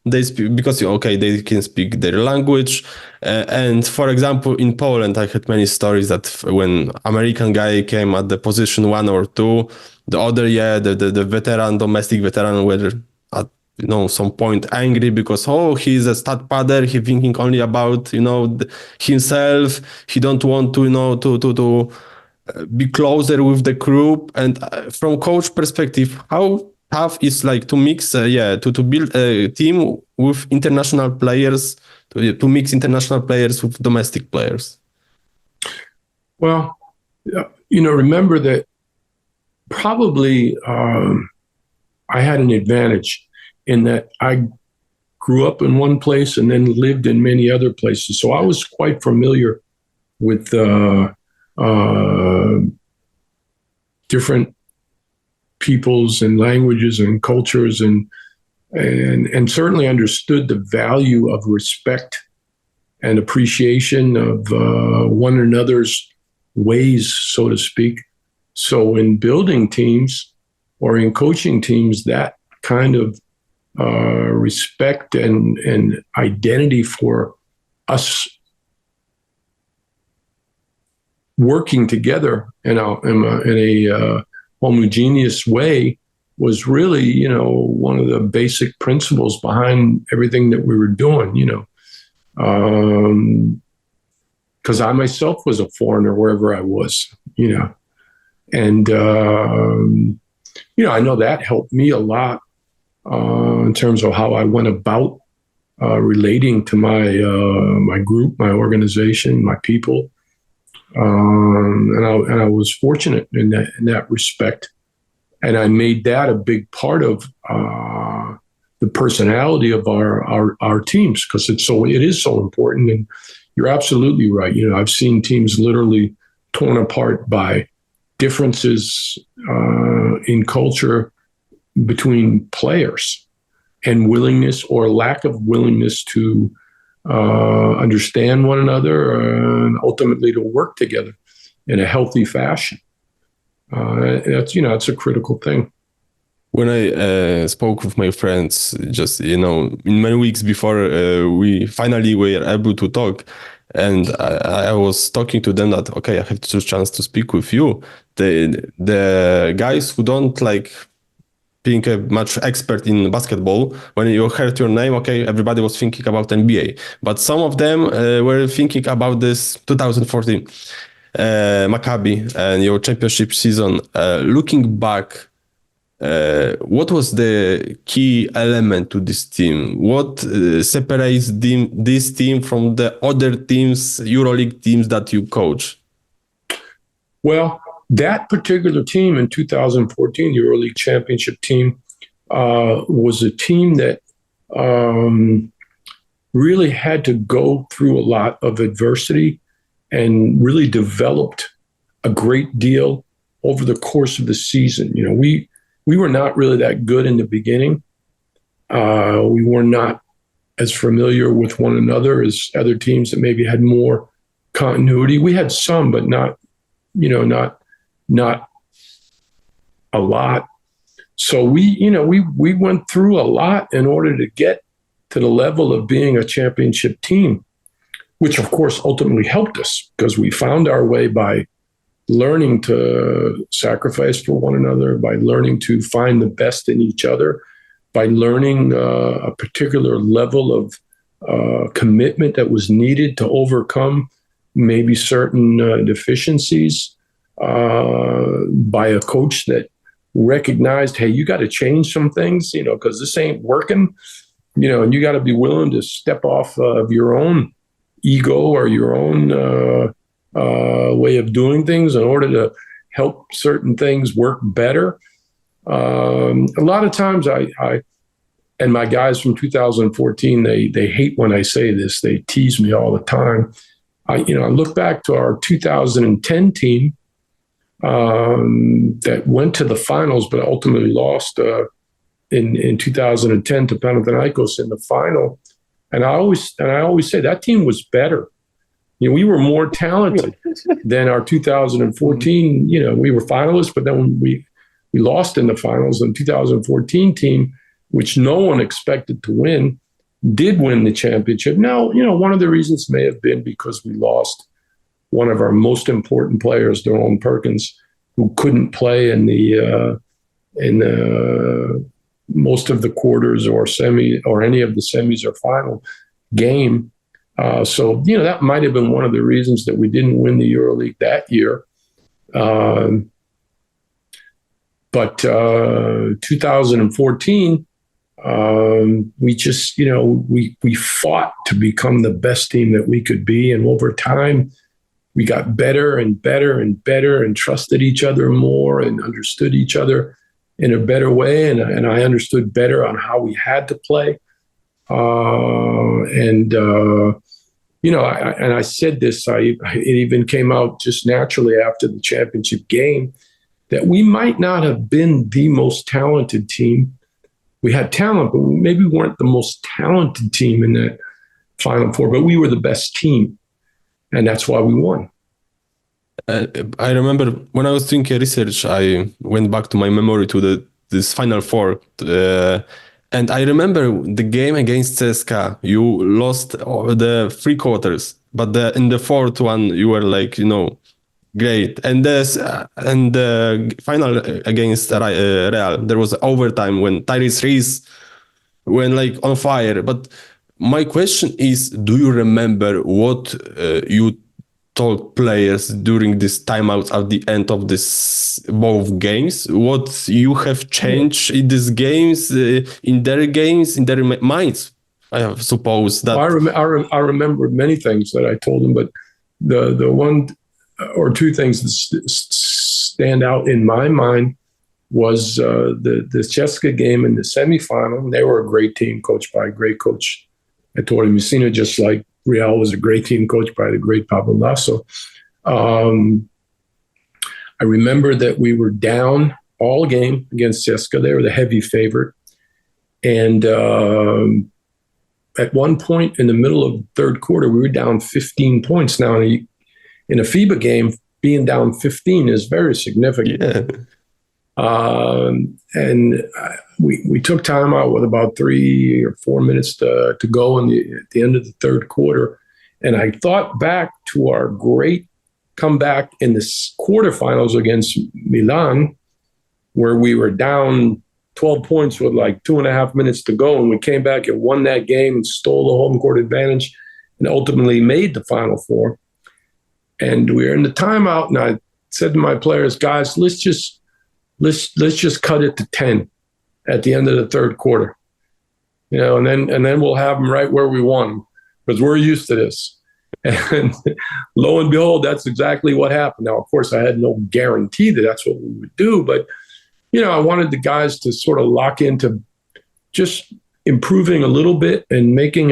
They speak because, they can speak their language. And for example, in Poland, I heard many stories that when American guy came at the position 1 or 2, the other, the domestic veteran were at, some point angry because, he's a stat padder. He's thinking only about, himself. He don't want to, to be closer with the group. And from coach perspective, how tough is like to mix, to build a team with international players, to mix international players with domestic players? Well, remember that probably I had an advantage in that I grew up in one place and then lived in many other places. So I was quite familiar with different peoples and languages and cultures, and certainly understood the value of respect and appreciation of one another's ways, so to speak. So in building teams or in coaching teams, that kind of respect and identity for us working together in a homogeneous way was really, one of the basic principles behind everything that we were doing, because I myself was a foreigner wherever I was, and, I know that helped me a lot in terms of how I went about relating to my group, my organization, my people. And I was fortunate in that respect. And I made that a big part of the personality of our teams, because it is so important. And you're absolutely right. I've seen teams literally torn apart by differences in culture between players, and willingness or lack of willingness to understand one another and ultimately to work together in a healthy fashion. It's a critical thing. When I spoke with my friends, just in many weeks before we finally were able to talk, and I was talking to them that, okay, I have the chance to speak with you. The guys who don't like being a much expert in basketball, when you heard your name, okay, everybody was thinking about NBA. But some of them were thinking about this 2014 Maccabi and your championship season. Looking back, what was the key element to this team? What separates this team from the other teams, EuroLeague teams that you coach? Well, that particular team in 2014, the EuroLeague championship team, was a team that really had to go through a lot of adversity and really developed a great deal over the course of the season. We were not really that good in the beginning. We were not as familiar with one another as other teams that maybe had more continuity. We had some, but not a lot. So we went through a lot in order to get to the level of being a championship team, which of course ultimately helped us because we found our way by learning to sacrifice for one another, by learning to find the best in each other, by learning a particular level of commitment that was needed to overcome maybe certain deficiencies, by a coach that recognized, hey, you got to change some things, because this ain't working, and you got to be willing to step off of your own ego or your own way of doing things in order to help certain things work better. A lot of times I and my guys from 2014, they hate when I say this. They tease me all the time. I look back to our 2010 team that went to the finals, but ultimately lost in 2010 to Panathinaikos in the final. And I always say that team was better. We were more talented than our 2014. We were finalists, but then we lost in the finals. And 2014 team, which no one expected to win, did win the championship. Now, one of the reasons may have been because we lost one of our most important players, Daron Perkins, who couldn't play in the most of the quarters or semi or any of the semis or final game. So that might have been one of the reasons that we didn't win the EuroLeague that year. But 2014, we just we fought to become the best team that we could be, and over time we got better and better and better and trusted each other more and understood each other in a better way. And I understood better on how we had to play. I said this, it even came out just naturally after the championship game, that we might not have been the most talented team. We had talent, but maybe we weren't the most talented team in that Final Four, but we were the best team. And that's why we won. I remember when I was doing research, I went back to my memory to this Final Four. And I remember the game against CSKA. You lost the three quarters, but in the fourth one, you were like, great. And the final against Real, there was overtime when Tyrese Reese went like on fire. But my question is, do you remember what you told players during this timeout at the end of this both games? What you have changed in these games, in their minds? I suppose that. I remembered many things that I told him, but the one or two things that stand out in my mind was the Ceska game in the semifinal. They were a great team, coached by a great coach, Ettore Messina, just like Real was a great team coached by the great Pablo Lasso. I remember that we were down all game against Ceska. They were the heavy favorite. And at one point in the middle of the third quarter, we were down 15 points. Now, in a FIBA game, being down 15 is very significant. Yeah. And we took time out with about 3 or 4 minutes to go at the end of the third quarter. And I thought back to our great comeback in the quarterfinals against Milan, where we were down 12 points with like 2.5 minutes to go. And we came back and won that game and stole the home court advantage and ultimately made the Final Four. And we were in the timeout, and I said to my players, guys, let's just cut it to 10 at the end of the third quarter, and then we'll have them right where we want them, because we're used to this. And lo and behold, that's exactly what happened. Now, of course, I had no guarantee that that's what we would do, but I wanted the guys to sort of lock into just improving a little bit and making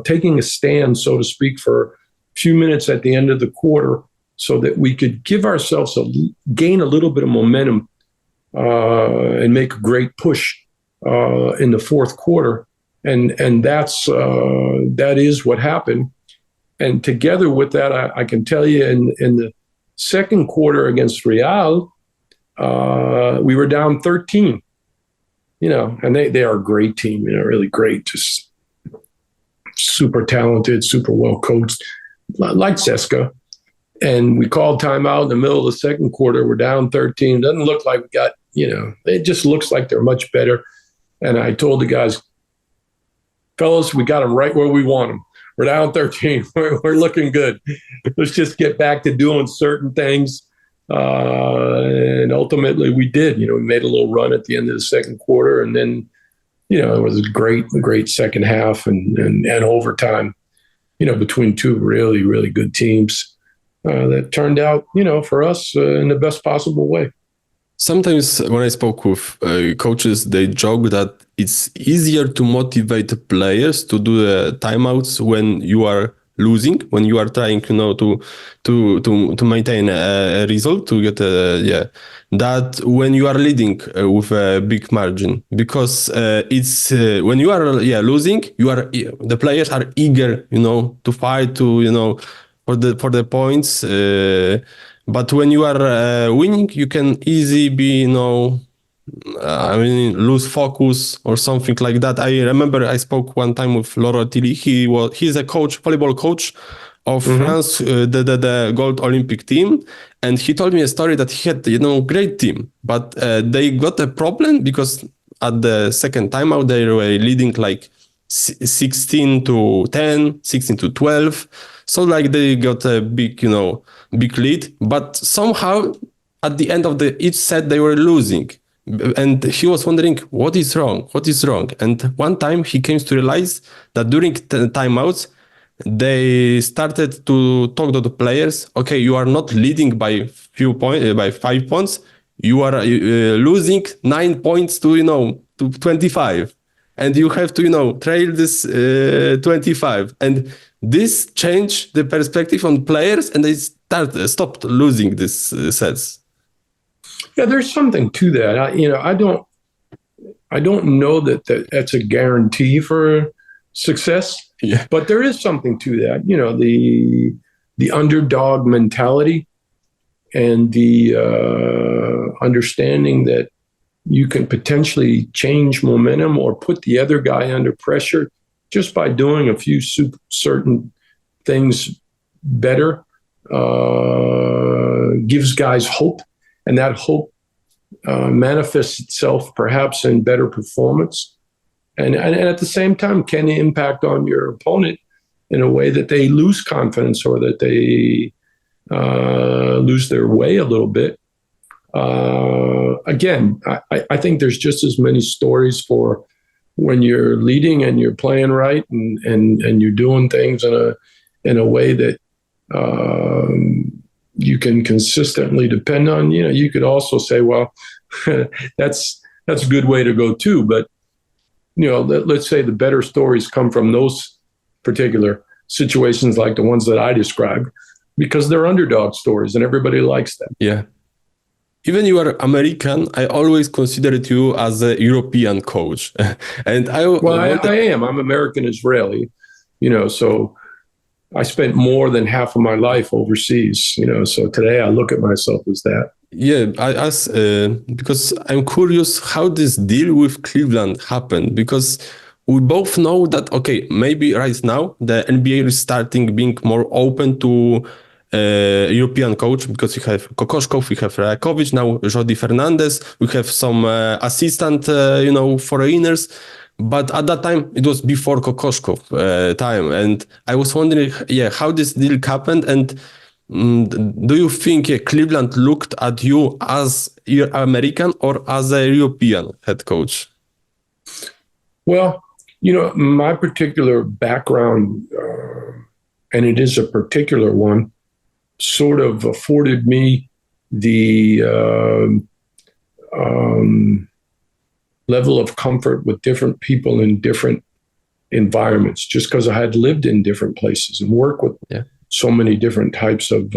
taking a stand, so to speak, for few minutes at the end of the quarter, so that we could give ourselves gain a little bit of momentum and make a great push in the fourth quarter, and that is what happened. And together with that, I can tell you, in the second quarter against Real, we were down 13. And they are a great team, really great, just super talented, super well coached, like Ceska. And we called timeout in the middle of the second quarter. We're down 13. Doesn't look like we got, it just looks like they're much better. And I told the guys, fellas, we got them right where we want them. We're down 13. We're looking good. Let's just get back to doing certain things. And ultimately we did. We made a little run at the end of the second quarter. And then, it was a great second half and overtime, between two really, really good teams that turned out, for us in the best possible way. Sometimes when I spoke with coaches, they joke that it's easier to motivate players to do the timeouts when you are losing, when you are trying, to maintain a result, to get that when you are leading with a big margin, because it's when you are losing, the players are eager, to fight, for the points. But when you are winning, you can easily be, lose focus or something like that. I remember I spoke one time with Laurent Tilly. He's a coach, volleyball coach of France, the gold Olympic team. And he told me a story that he had, great team, but they got a problem because at the second timeout, they were leading like 16-10, 16-12. So like they got a big lead, but somehow at the end of each set, they were losing. And he was wondering, what is wrong? And one time he came to realize that during the timeouts, they started to talk to the players. Okay, you are not leading by 5 points. You are losing 9 points to 25. And you have to, trail this 25. And this changed the perspective on players, and they stopped losing these sets. Yeah, there's something to that. I don't know that's a guarantee for success. Yeah. But there is something to that. The underdog mentality and the understanding that you can potentially change momentum or put the other guy under pressure just by doing a few certain things better, gives guys hope. And that hope manifests itself perhaps in better performance. And at the same time can impact on your opponent in a way that they lose confidence or that they lose their way a little bit. Again, I think there's just as many stories for when you're leading and you're playing right and you're doing things in a way that you can consistently depend on, you could also say, well, that's a good way to go too. But, let's say the better stories come from those particular situations like the ones that I described, because they're underdog stories and everybody likes them. Yeah. Even you are American, I always considered you as a European coach. And I am. I'm American-Israeli, so I spent more than half of my life overseas, so today I look at myself as that. Yeah, I ask because I'm curious how this deal with Cleveland happened, because we both know that, okay, maybe right now the NBA is starting being more open to European coach, because we have Kokoszkov, we have Rajakovic, now Jody Fernandez, we have some assistant, foreigners. But at that time, it was before Kokoszkov time. And I was wondering, how this deal happened. And do you think Cleveland looked at you as American or as a European head coach? Well, my particular background, and it is a particular one, sort of afforded me the level of comfort with different people in different environments, just because I had lived in different places and worked with so many different types of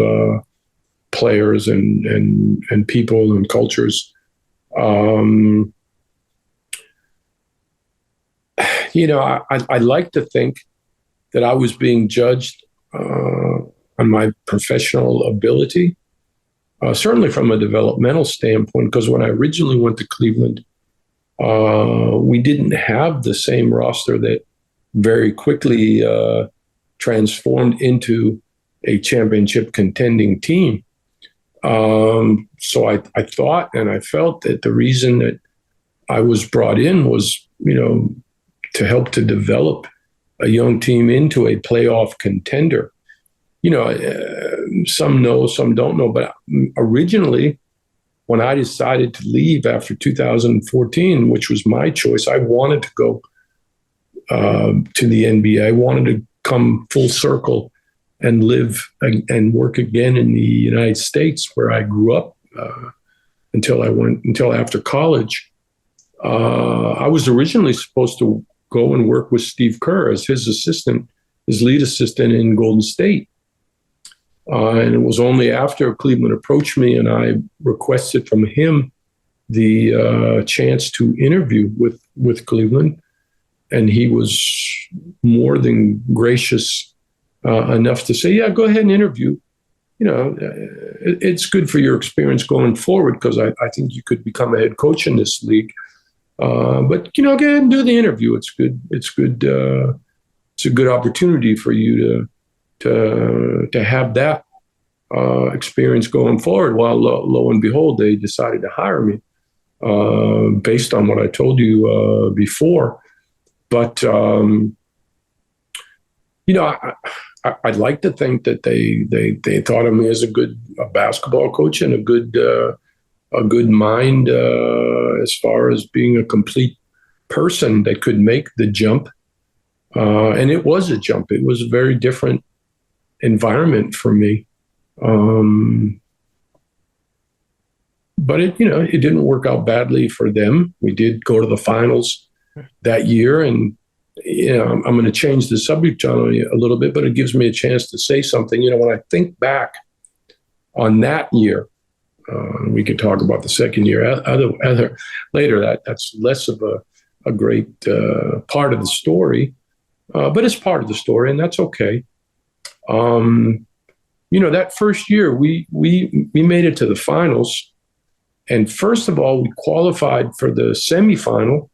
players and people and cultures. I like to think that I was being judged on my professional ability, certainly from a developmental standpoint, because when I originally went to Cleveland, we didn't have the same roster that very quickly transformed into a championship contending team. So I thought and I felt that the reason that I was brought in was, to help to develop a young team into a playoff contender. Some know, some don't know, but originally, when I decided to leave after 2014, which was my choice, I wanted to go to the NBA. I wanted to come full circle and live and work again in the United States, where I grew up until after college. I was originally supposed to go and work with Steve Kerr as his lead assistant in Golden State. And it was only after Cleveland approached me and I requested from him the chance to interview with Cleveland. And he was more than gracious enough to say, yeah, go ahead and interview. It's good for your experience going forward, because I think you could become a head coach in this league. But, go ahead and do the interview. It's good. It's good. It's a good opportunity for you to have that experience going forward. Well, lo and behold, they decided to hire me based on what I told you before. But I'd like to think that they thought of me as a good basketball coach and a good mind as far as being a complete person that could make the jump. And it was a jump. It was a very different environment for me. But it didn't work out badly for them. We did go to the finals that year, and I'm going to change the subject on you a little bit, but it gives me a chance to say something. When I think back on that year, we could talk about the second year later. That's less of a great part of the story, but it's part of the story, and that's okay. That first year we made it to the finals, and first of all, we qualified for the semifinal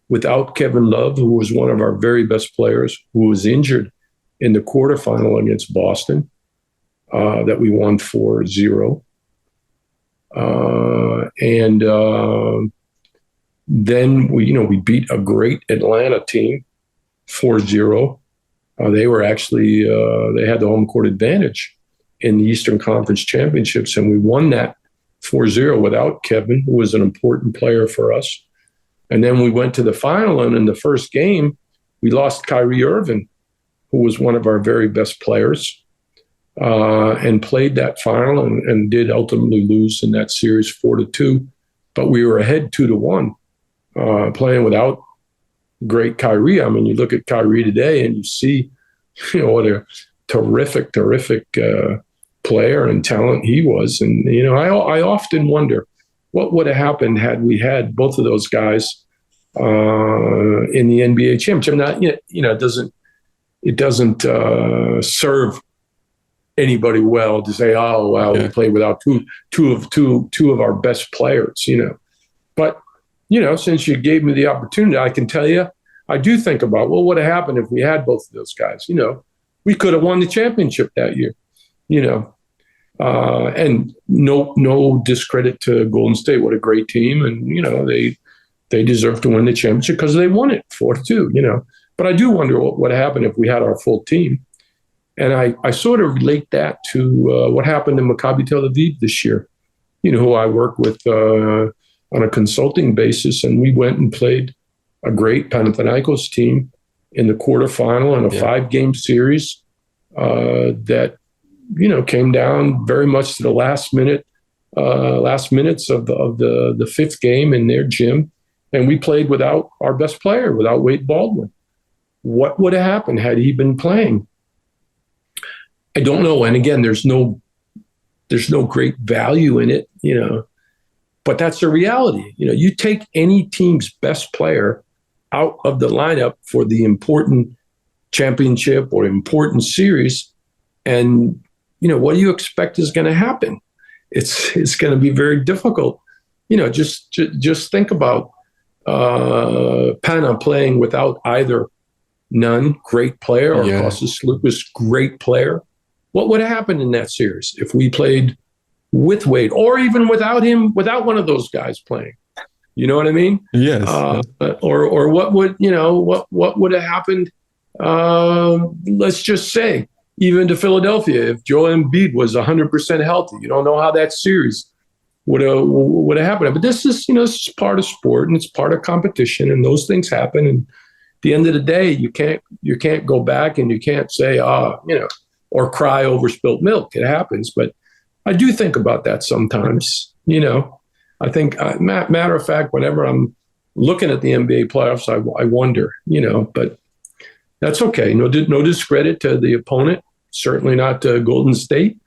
without Kevin Love, who was one of our very best players, who was injured in the quarterfinal against Boston, that we won 4-0. And then we beat a great Atlanta team 4-0. They were actually, they had the home court advantage in the Eastern Conference Championships, and we won that 4-0 without Kevin, who was an important player for us. And then we went to the final, and in the first game, we lost Kyrie Irving, who was one of our very best players, and played that final and did ultimately lose in that series 4-2. But we were ahead 2-1, playing without great Kyrie. I mean, you look at Kyrie today and you see, what a terrific player and talent he was. And, I often wonder what would have happened had we had both of those guys in the NBA championship. Now, it doesn't serve anybody well to say, oh, well, we played without two of our best players, But, since you gave me the opportunity, I can tell you, I do think about, what would have happened if we had both of those guys? We could have won the championship that year, and no discredit to Golden State. What a great team. And, they deserve to win the championship because they won it 4-2, But I do wonder what would have happened if we had our full team. And I sort of relate that to what happened in Maccabi Tel-Aviv this year, who I work with on a consulting basis. And we went and played a great Panathinaikos team in the quarterfinal in a 5-game series that, came down very much to the last minutes of the fifth game in their gym. And we played without our best player, without Wade Baldwin. What would have happened had he been playing? I don't know. And again, there's no great value in it, but that's the reality. You take any team's best player out of the lineup for the important championship or important series, and what do you expect is going to happen? It's going to be very difficult. Just think about Pana playing without either Nunn, great player, or Kostas Sloukas, great player. What would have happened in that series if we played with Wade, or even without him, without one of those guys playing? You know what I mean? Yes. Or what would what would have happened? Let's just say, even to Philadelphia, if Joel Embiid was 100% healthy, you don't know how that series would have happened. But this is this is part of sport, and it's part of competition, and those things happen. And at the end of the day, you can't go back and you can't say or cry over spilt milk. It happens, but I do think about that sometimes. I think, matter of fact, whenever I'm looking at the NBA playoffs, I wonder. But that's okay. No discredit to the opponent. Certainly not to Golden State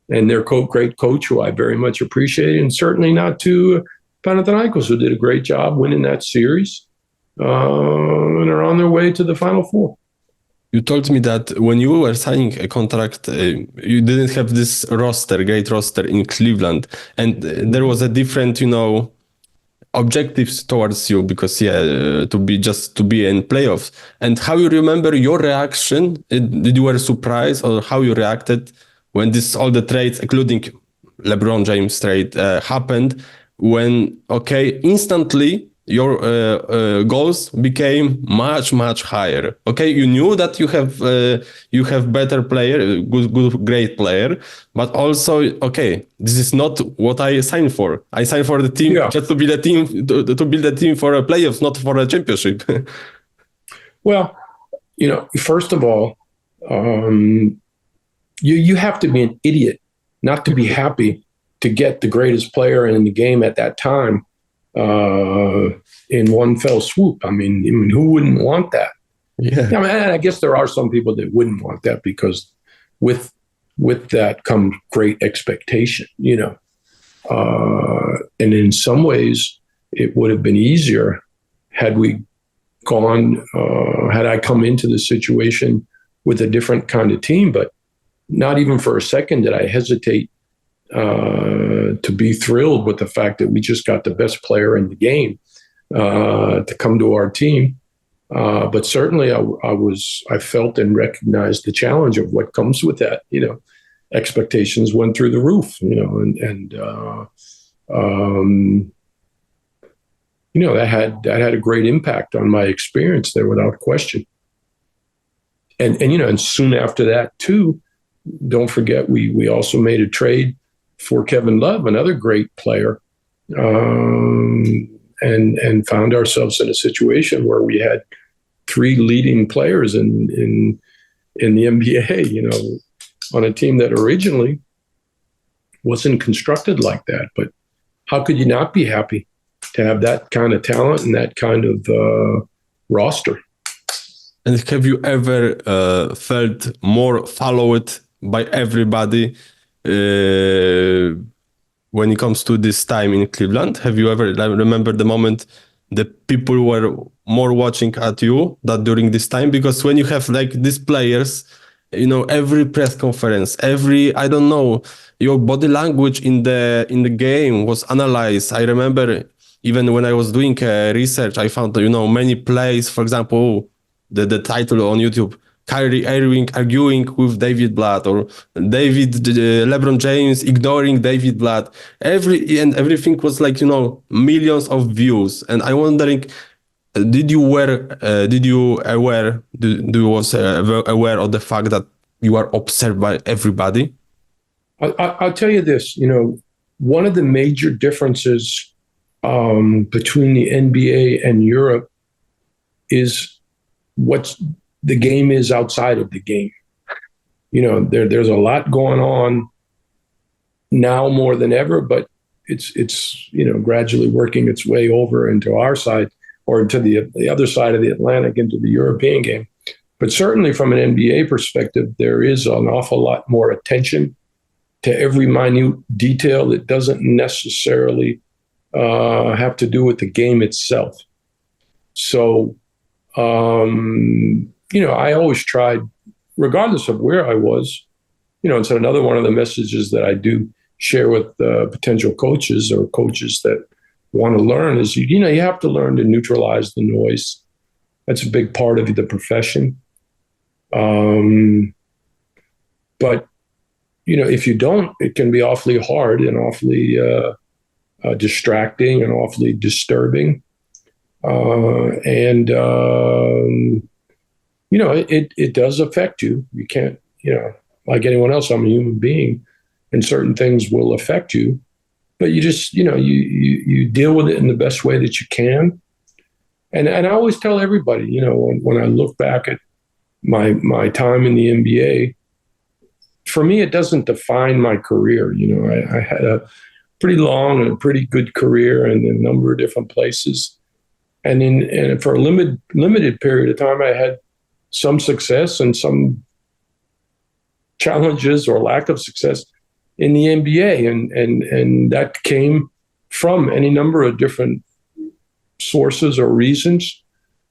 and their great coach, who I very much appreciate, and certainly not to Panathinaikos, who did a great job winning that series and are on their way to the Final Four. You told me that when you were signing a contract, you didn't have this great roster in Cleveland, and there was a different, objectives towards you because to be in playoffs. And how you remember your reaction? Did you were surprised, or how you reacted when all the trades, including LeBron James trade, happened? When instantly your goals became much higher. You knew that you have better player, great player, but also this is not what I signed for. I signed for the team just to build a team to build a team for a playoffs, not for a championship. Well, first of all, you have to be an idiot not to be happy to get the greatest player in the game at that time in one fell swoop. I mean, who wouldn't want that? Yeah. I mean, I guess there are some people that wouldn't want that because with that comes great expectation, and in some ways it would have been easier had I come into the situation with a different kind of team, but not even for a second did I hesitate to be thrilled with the fact that we just got the best player in the game to come to our team. But certainly I felt and recognized the challenge of what comes with that. Expectations went through the roof, that had a great impact on my experience there without question. And soon after that too, don't forget, we also made a trade for Kevin Love, another great player. and found ourselves in a situation where we had three leading players in the NBA, you know, on a team that originally wasn't constructed like that. But how could you not be happy to have that kind of talent and that kind of roster? And have you ever felt more followed by everybody when it comes to this time in Cleveland? Have you ever remember the moment that people were more watching at you than during this time? Because when you have like these players, you know, every press conference, I don't know, your body language in the game was analyzed. I remember even when I was doing research, I found, you know, many plays, for example, the title on YouTube, Kyrie Irving arguing with David Blatt, or LeBron James ignoring David Blatt. Everything was like, you know, millions of views. And I'm wondering, was aware of the fact that you are observed by everybody? I'll tell you this, you know, one of the major differences between the NBA and Europe is what the game is outside of the game. You know, there's a lot going on now more than ever, but it's you know, gradually working its way over into our side, or into the other side of the Atlantic, into the European game. But certainly from an NBA perspective, there is an awful lot more attention to every minute detail that doesn't necessarily have to do with the game itself. So, you know, I always tried, regardless of where I was, you know, and so another one of the messages that I do share with potential coaches or coaches that want to learn is, you know, you have to learn to neutralize the noise. That's a big part of the profession. But, you know, if you don't, it can be awfully hard and awfully distracting and awfully disturbing. You know, it does affect you. You can't, you know, like anyone else, I'm a human being, and certain things will affect you. But you just, you know, you deal with it in the best way that you can. And I always tell everybody, you know, when I look back at my time in the NBA, for me, it doesn't define my career. You know, I had a pretty long and pretty good career in a number of different places. And for a limited period of time, I had some success and some challenges or lack of success in the NBA. And that came from any number of different sources or reasons.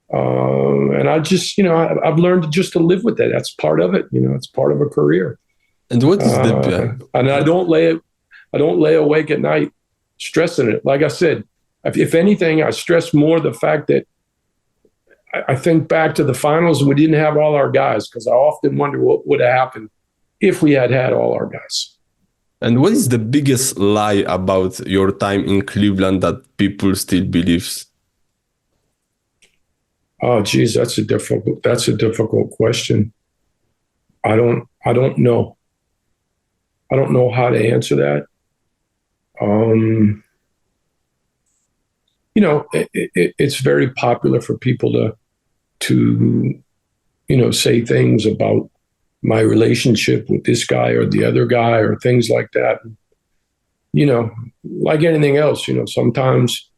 And I just, you know, I've learned just to live with that. That's part of it. You know, it's part of a career. And what is and I don't lay awake at night stressing it. Like I said, if anything, I stress more the fact that I think back to the finals and we didn't have all our guys, because I often wonder what would have happened if we had all our guys. And what is the biggest lie about your time in Cleveland that people still believe? Oh, geez, that's a difficult question. I don't know. I don't know how to answer that. You know, it's very popular for people to, you know, say things about my relationship with this guy or the other guy or things like that. You know, like anything else, you know, sometimes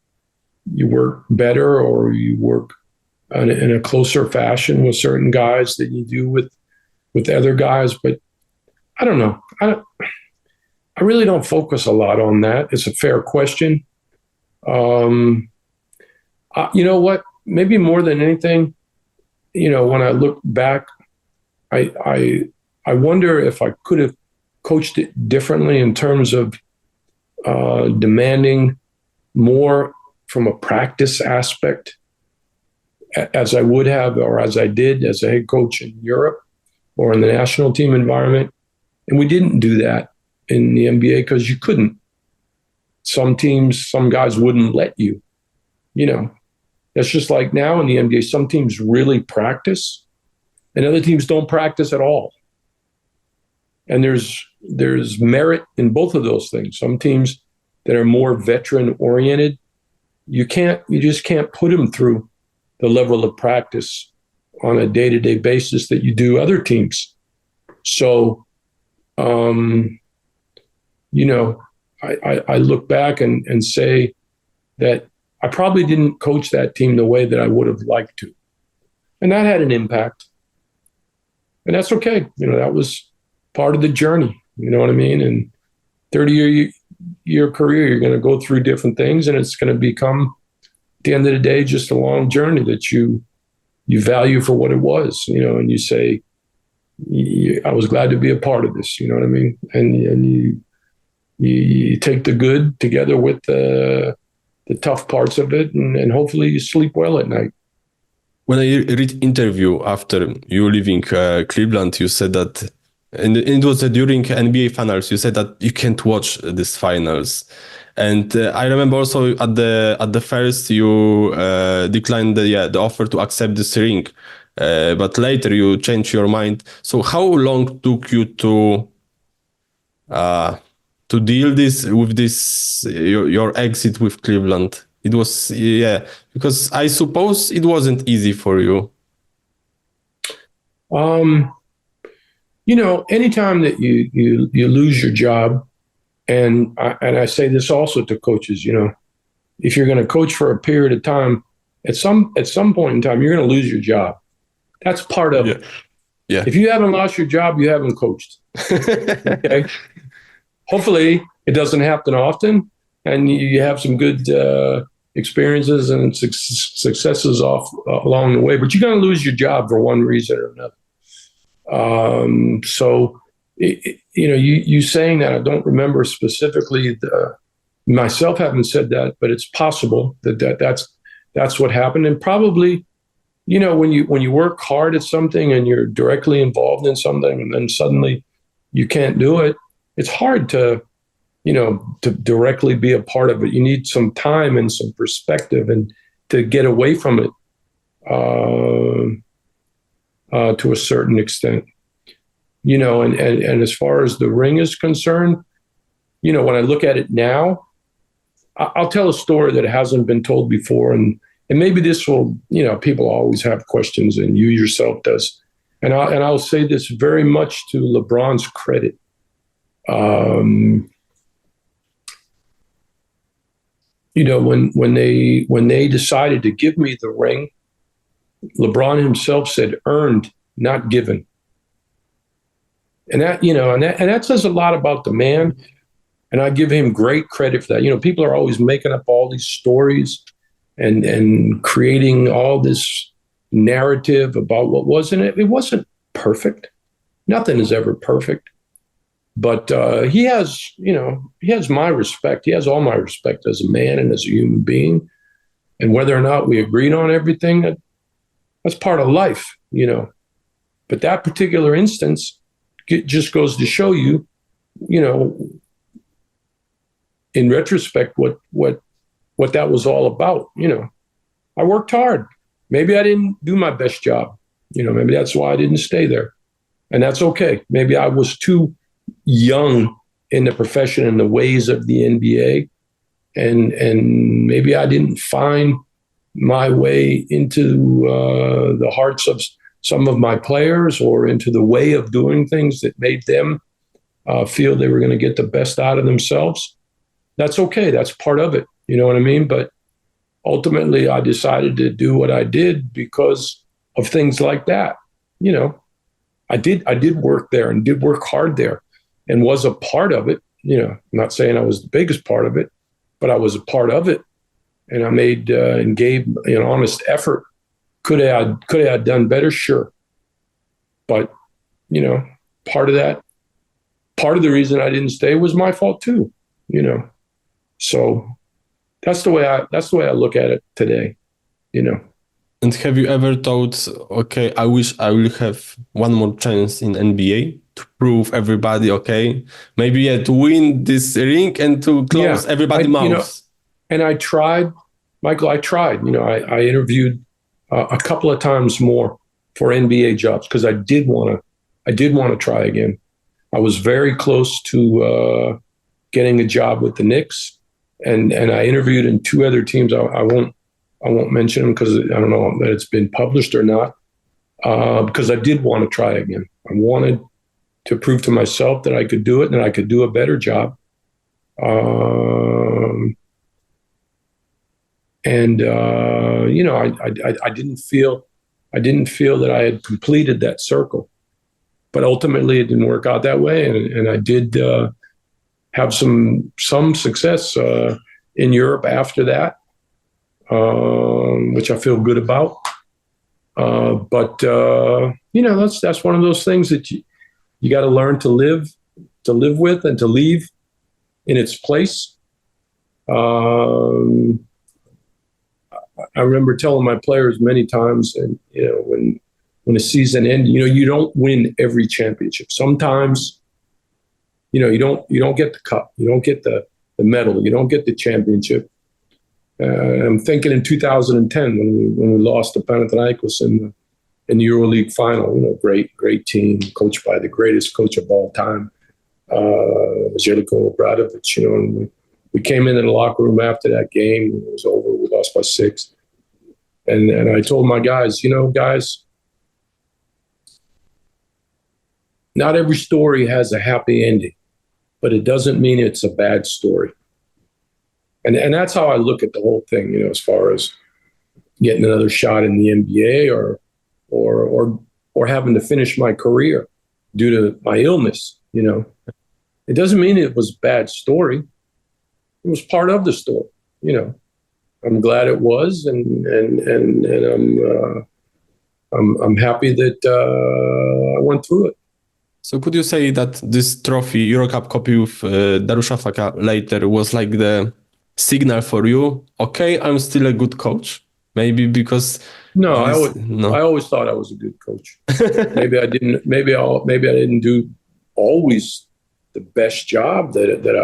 you work better or you work in a closer fashion with certain guys than you do with other guys. But I don't know. I really don't focus a lot on that. It's a fair question. You know what? Maybe more than anything, you know, when I look back, I wonder if I could have coached it differently in terms of demanding more from a practice aspect, as I would have, or as I did as a head coach in Europe or in the national team environment. And we didn't do that in the NBA because you couldn't. Some teams, some guys wouldn't let you, you know. It's just like now in the NBA, some teams really practice and other teams don't practice at all. And there's merit in both of those things. Some teams that are more veteran oriented, you just can't put them through the level of practice on a day-to-day basis that you do other teams. So, I look back and say that I probably didn't coach that team the way that I would have liked to. And that had an impact. And that's okay. That was part of the journey. You know what I mean? And 30-year career, you're going to go through different things, and it's going to become, at the end of the day, just a long journey that you value for what it was, and you say, I was glad to be a part of this, you know what I mean? And you take the good together with the tough parts of it, and hopefully you sleep well at night. When I read interview after you leaving Cleveland, you said that, and it was during NBA finals, you said that you can't watch these finals. And I remember also at the first you declined the offer to accept this ring, but later you changed your mind. So how long took you to deal with this your exit with Cleveland? It was because I suppose it wasn't easy for you. Anytime that you lose your job, and I say this also to coaches, if you're going to coach for a period of time, at some point in time, you're going to lose your job. That's part of it. Yeah. If you haven't lost your job, you haven't coached. Okay. Hopefully, it doesn't happen often, and you have some good experiences and successes along the way. But you're going to lose your job for one reason or another. So, you saying that, I don't remember specifically myself having said that, but it's possible that's what happened. And probably, when you work hard at something and you're directly involved in something, and then suddenly you can't do it, it's hard to directly be a part of it. You need some time and some perspective and to get away from it to a certain extent. And as far as the ring is concerned, when I look at it now, I'll tell a story that hasn't been told before, and maybe this will, people always have questions, and you yourself does. And I'll say this very much to LeBron's credit. When they decided to give me the ring, LeBron himself said, "Earned, not given." And that says a lot about the man. And I give him great credit for that. People are always making up all these stories and creating all this narrative about what wasn't it. It wasn't perfect. Nothing is ever perfect. But he has my respect. He has all my respect as a man and as a human being. And whether or not we agreed on everything, that's part of life, But that particular instance, it just goes to show you, in retrospect, what that was all about. I worked hard. Maybe I didn't do my best job. Maybe that's why I didn't stay there. And that's okay. Maybe I was too young in the profession and the ways of the NBA. And maybe I didn't find my way into the hearts of some of my players or into the way of doing things that made them feel they were going to get the best out of themselves. That's okay. That's part of it. You know what I mean? But ultimately, I decided to do what I did because of things like that. I did work there and did work hard there and was a part of it. I'm not saying I was the biggest part of it, but I was a part of it. And I made and gave an honest effort. Could I have done better? Sure. But, part of the reason I didn't stay was my fault too, So that's the way I look at it today, And have you ever thought, okay, I wish I will have one more chance in NBA to prove everybody, okay, maybe to win this ring and to close everybody's mouths? And I tried, Michael, I I interviewed a couple of times more for NBA jobs because I did want to try again. I was very close to getting a job with the Knicks, and I interviewed in 2 other teams. I won't mention them because I don't know that it's been published or not. Because I did want to try again. I wanted to prove to myself that I could do it and I could do a better job. You know, I didn't feel that I had completed that circle, but ultimately it didn't work out that way. And I did have some success in Europe after that, which I feel good about. But you know, that's one of those things that you got to learn to live with and to leave in its place. I remember telling my players many times, and you know, when a season ended, you know, you don't win every championship. Sometimes, you know, you don't get the cup, you don't get the medal, you don't get the championship. I'm thinking in 2010 when we lost to Panathinaikos in the EuroLeague final. You know, great team, coached by the greatest coach of all time, Željko Obradović. You know, and we came into the locker room after that game. It was over. We lost by 6. And I told my guys, you know, guys, not every story has a happy ending, but it doesn't mean it's a bad story. And that's how I look at the whole thing, you know, as far as getting another shot in the NBA or having to finish my career due to my illness, you know. It doesn't mean it was a bad story. It was part of the story, you know. I'm glad it was, and I'm happy that I went through it. So could you say that this trophy, EuroCup copy with Darüşşafaka later, was like the signal for you? Okay, I'm still a good coach. Maybe because I always thought I was a good coach. Maybe I didn't. Maybe I didn't do always the best job that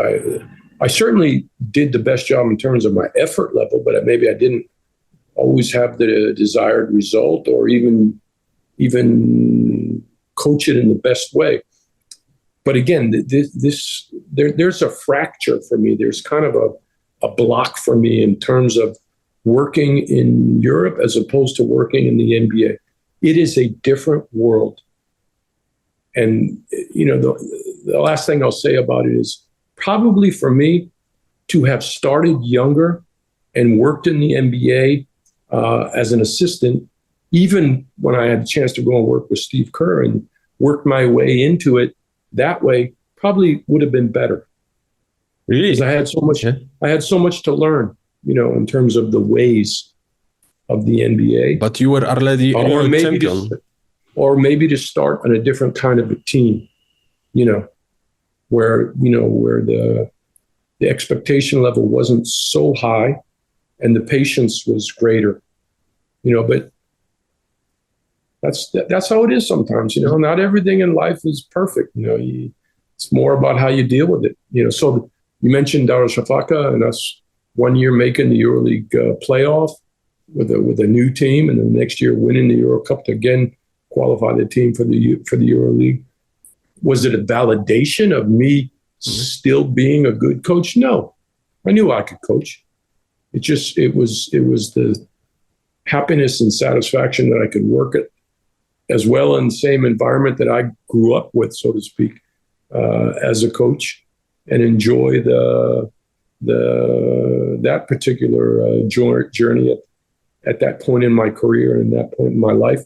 I certainly did the best job in terms of my effort level, but maybe I didn't always have the desired result or even coach it in the best way. But again, there's a fracture for me. There's kind of a block for me in terms of working in Europe as opposed to working in the NBA. It is a different world. And, you know, the last thing I'll say about it is probably for me to have started younger and worked in the NBA as an assistant, even when I had a chance to go and work with Steve Kerr and work my way into it that way, probably would have been better. Really? Because I had so much to learn, you know, in terms of the ways of the NBA. But you were already a champion. Or maybe to start on a different kind of a team, you know, where the expectation level wasn't so high and the patience was greater, you know, but that's how it is sometimes, you know. Not everything in life is perfect, you know. It's more about how you deal with it, you know. So you mentioned Darüşşafaka and us 1 year making the EuroLeague playoff with a new team, and then the next year winning the EuroCup to again qualify the team for the EuroLeague. Was it a validation of me still being a good coach? No, I knew I could coach. It was the happiness and satisfaction that I could work it as well in the same environment that I grew up with, so to speak, as a coach, and enjoy that particular journey at that point in my career and that point in my life,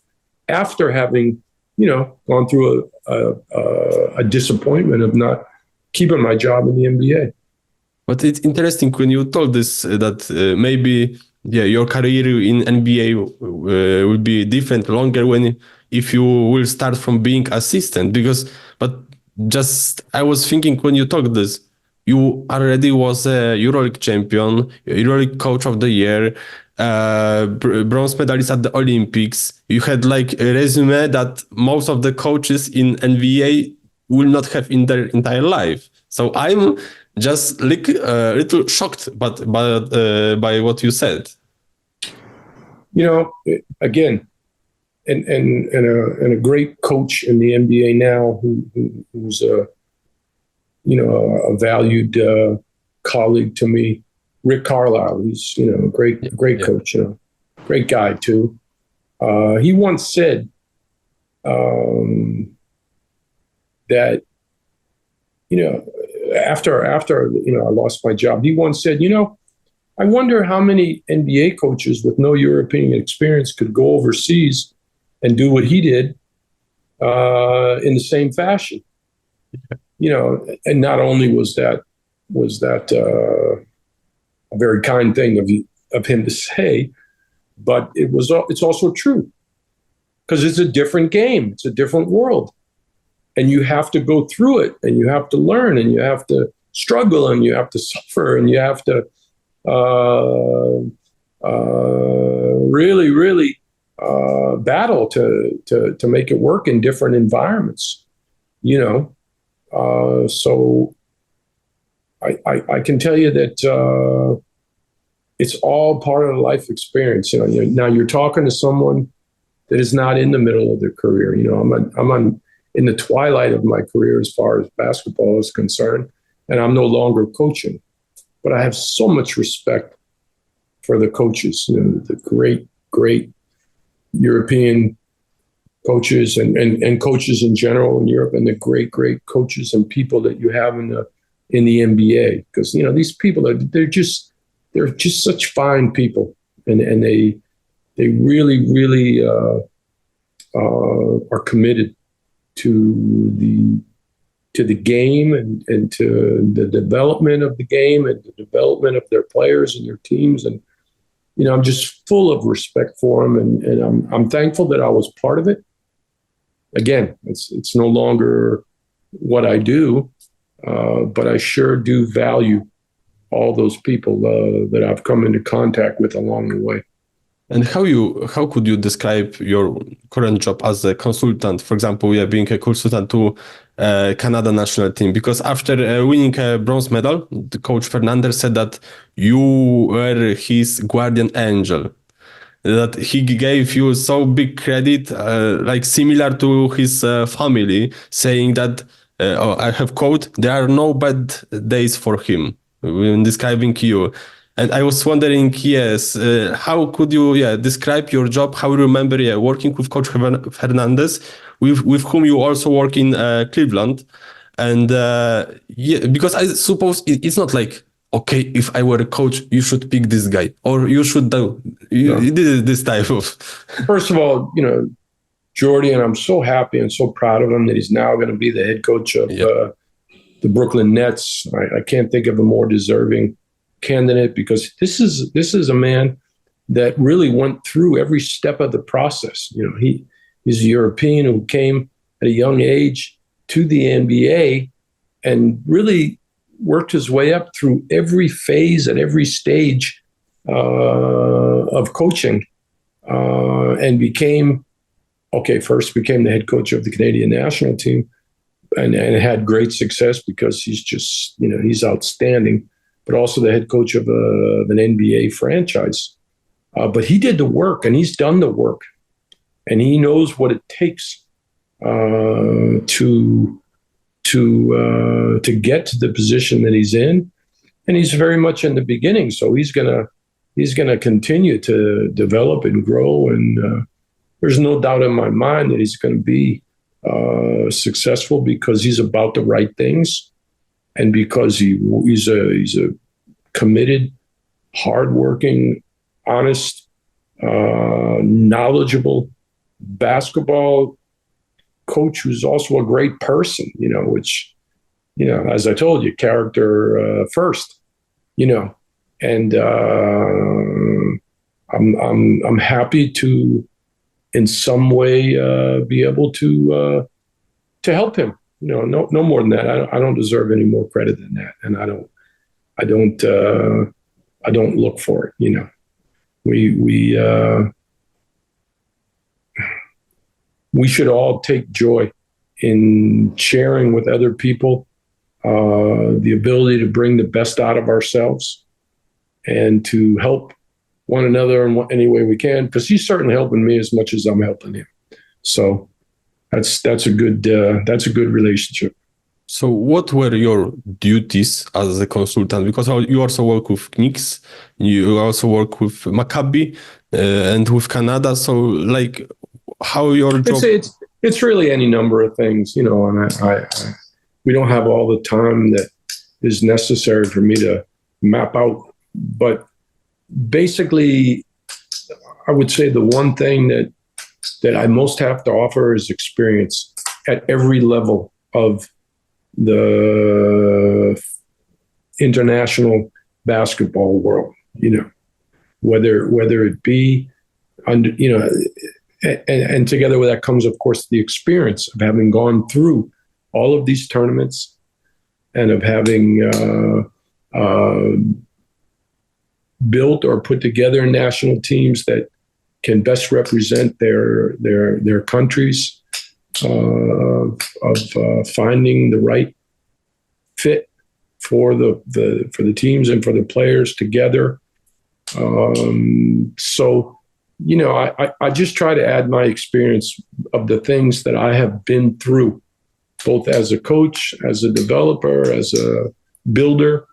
after having, you know, gone through a disappointment of not keeping my job in the NBA. But it's interesting when you told this that maybe your career in NBA will be different, longer if you will start from being assistant. But I was thinking when you talked this, you already was a EuroLeague champion, EuroLeague coach of the year, bronze medalist at the Olympics. You had like a resume that most of the coaches in NBA will not have in their entire life. So I'm just like a little shocked by what you said. You know, again, and a great coach in the NBA now who's a valued colleague to me, Rick Carlisle. He's, a great coach, great guy too. He once said that, after I lost my job, he once said, I wonder how many NBA coaches with no European experience could go overseas and do what he did in the same fashion. And not only was that a very kind thing of him to say, but it's also true, because it's a different game, it's a different world, and you have to go through it, and you have to learn, and you have to struggle, and you have to suffer, and you have to really battle to make it work in different environments. So I can tell you that it's all part of the life experience. Now you're talking to someone that is not in the middle of their career. I'm in the twilight of my career as far as basketball is concerned, and I'm no longer coaching. But I have so much respect for the coaches, the great European coaches and coaches in general in Europe, and the great coaches and people that you have in the NBA, because these people they're just such fine people, and they really are committed to the game and to the development of the game and the development of their players and their teams. And I'm just full of respect for them, and I'm thankful that I was part of it. Again, it's no longer what I do, but I sure do value all those people that I've come into contact with along the way. And how could you describe your current job as a consultant? For example, being a consultant to Canada national team, because after winning a bronze medal, the coach Fernandez said that you were his guardian angel, that he gave you so big credit, like similar to his family, saying that, I have quote, there are no bad days for him, when describing you. And I was wondering, how could you describe your job? How you remember working with Coach Fernandez, with whom you also work in Cleveland, and because I suppose it's not like, okay, if I were a coach, you should pick this guy, or you should do this type of. First of all, Jordy, and I'm so happy and so proud of him that he's now going to be the head coach of the Brooklyn Nets. I can't think of a more deserving candidate, because this is a man that really went through every step of the process. He's a European who came at a young age to the NBA and really worked his way up through every phase and every stage of coaching, and first became the head coach of the Canadian national team, and had great success because he's just, he's outstanding, but also the head coach of an NBA franchise. But he did the work, and he's done the work, and he knows what it takes to get to the position that he's in, and he's very much in the beginning. So he's gonna continue to develop and grow, and there's no doubt in my mind that he's going to be successful, because he's about the right things, and because he's a committed, hardworking, honest, knowledgeable basketball coach who's also a great person, which, as I told you, character first, and I'm happy to, in some way, be able to help him. No more than that. I don't deserve any more credit than that, and I don't look for it. We should all take joy in sharing with other people the ability to bring the best out of ourselves and to help one another in any way we can, because he's certainly helping me as much as I'm helping him. So that's a good relationship. So what were your duties as a consultant? Because you also work with Knicks, you also work with Maccabi and with Canada. So like how your job... It's really any number of things, you know, and we don't have all the time that is necessary for me to map out. But basically, I would say the one thing that I most have to offer is experience at every level of the international basketball world, you know, whether it be under, you know, and together with that comes, of course, the experience of having gone through all of these tournaments and of having built or put together national teams that can best represent their countries, of finding the right fit for the teams and for the players together. So, you know, I just try to add my experience of the things that I have been through, both as a coach, as a developer, as a builder,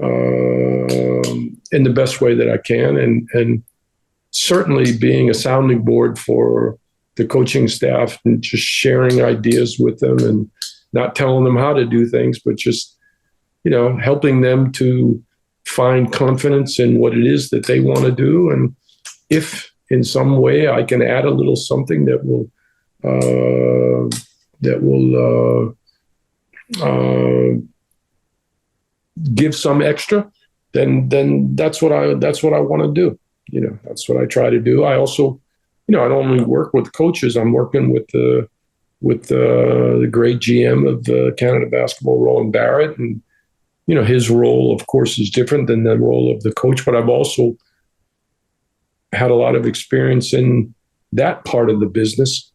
in the best way that I can. And certainly being a sounding board for the coaching staff and just sharing ideas with them and not telling them how to do things, but just, you know, helping them to find confidence in what it is that they want to do. And if in some way I can add a little something that will give some extra, then that's what I want to do. You know, that's what I try to do. I also, you know, I don't only work with coaches. I'm working with the great GM of Canada basketball, Roland Barrett, and you know, his role, of course, is different than the role of the coach. But I've also had a lot of experience in that part of the business,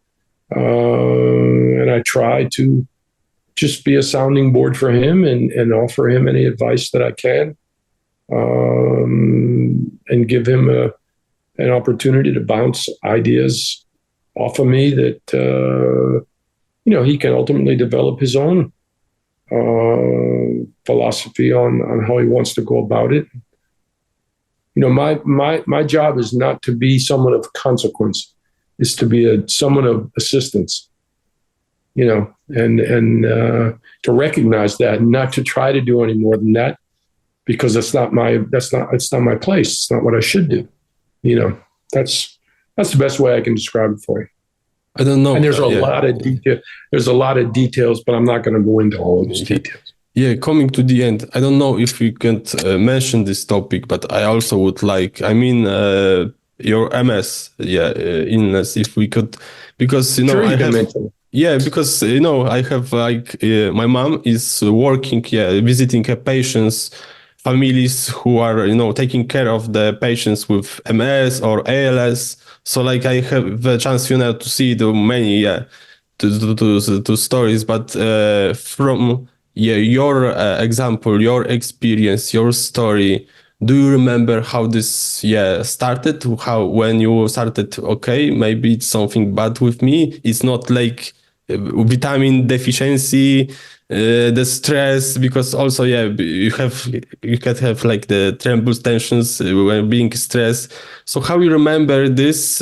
and I try to just be a sounding board for him and offer him any advice that I can, and give him an opportunity to bounce ideas off of me that, you know, he can ultimately develop his own philosophy on how he wants to go about it. You know, my job is not to be someone of consequence. It's to be someone of assistance, you know, and to recognize that and not to try to do any more than that, because it's not my place. It's not what I should do. You know, that's the best way I can describe it for you. I don't know. And there's a lot of detail. There's a lot of details, but I'm not going to go into all of those details. Yeah, coming to the end, I don't know if we can mention this topic, but I also would like, I mean, your MS, illness, if we could, because, you know, sure, because, you know, I have like, my mom is working, visiting her patients, families who are, you know, taking care of the patients with MS or ALS. So like I have the chance, you know, to see the many, to stories, but from your example, your experience, your story, do you remember how this started? How when you started, okay, maybe it's something bad with me. It's not like vitamin deficiency, the stress, because also you can have like the trembles, tensions when being stressed. So how you remember this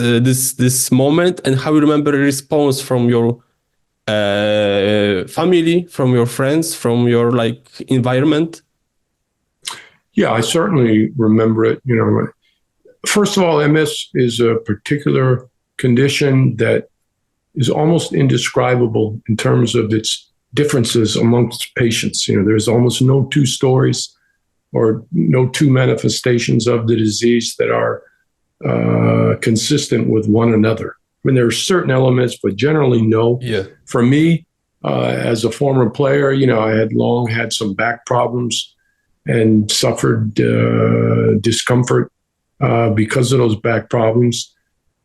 moment, and how you remember a response from your family, from your friends, from your like environment? Yeah, I certainly remember it. You know, first of all, MS is a particular condition that is almost indescribable in terms of its differences amongst patients. You know, there's almost no two stories or no two manifestations of the disease that are consistent with one another. I mean, there are certain elements, but generally no. Yeah. For me, as a former player, you know, I had long had some back problems and suffered discomfort because of those back problems.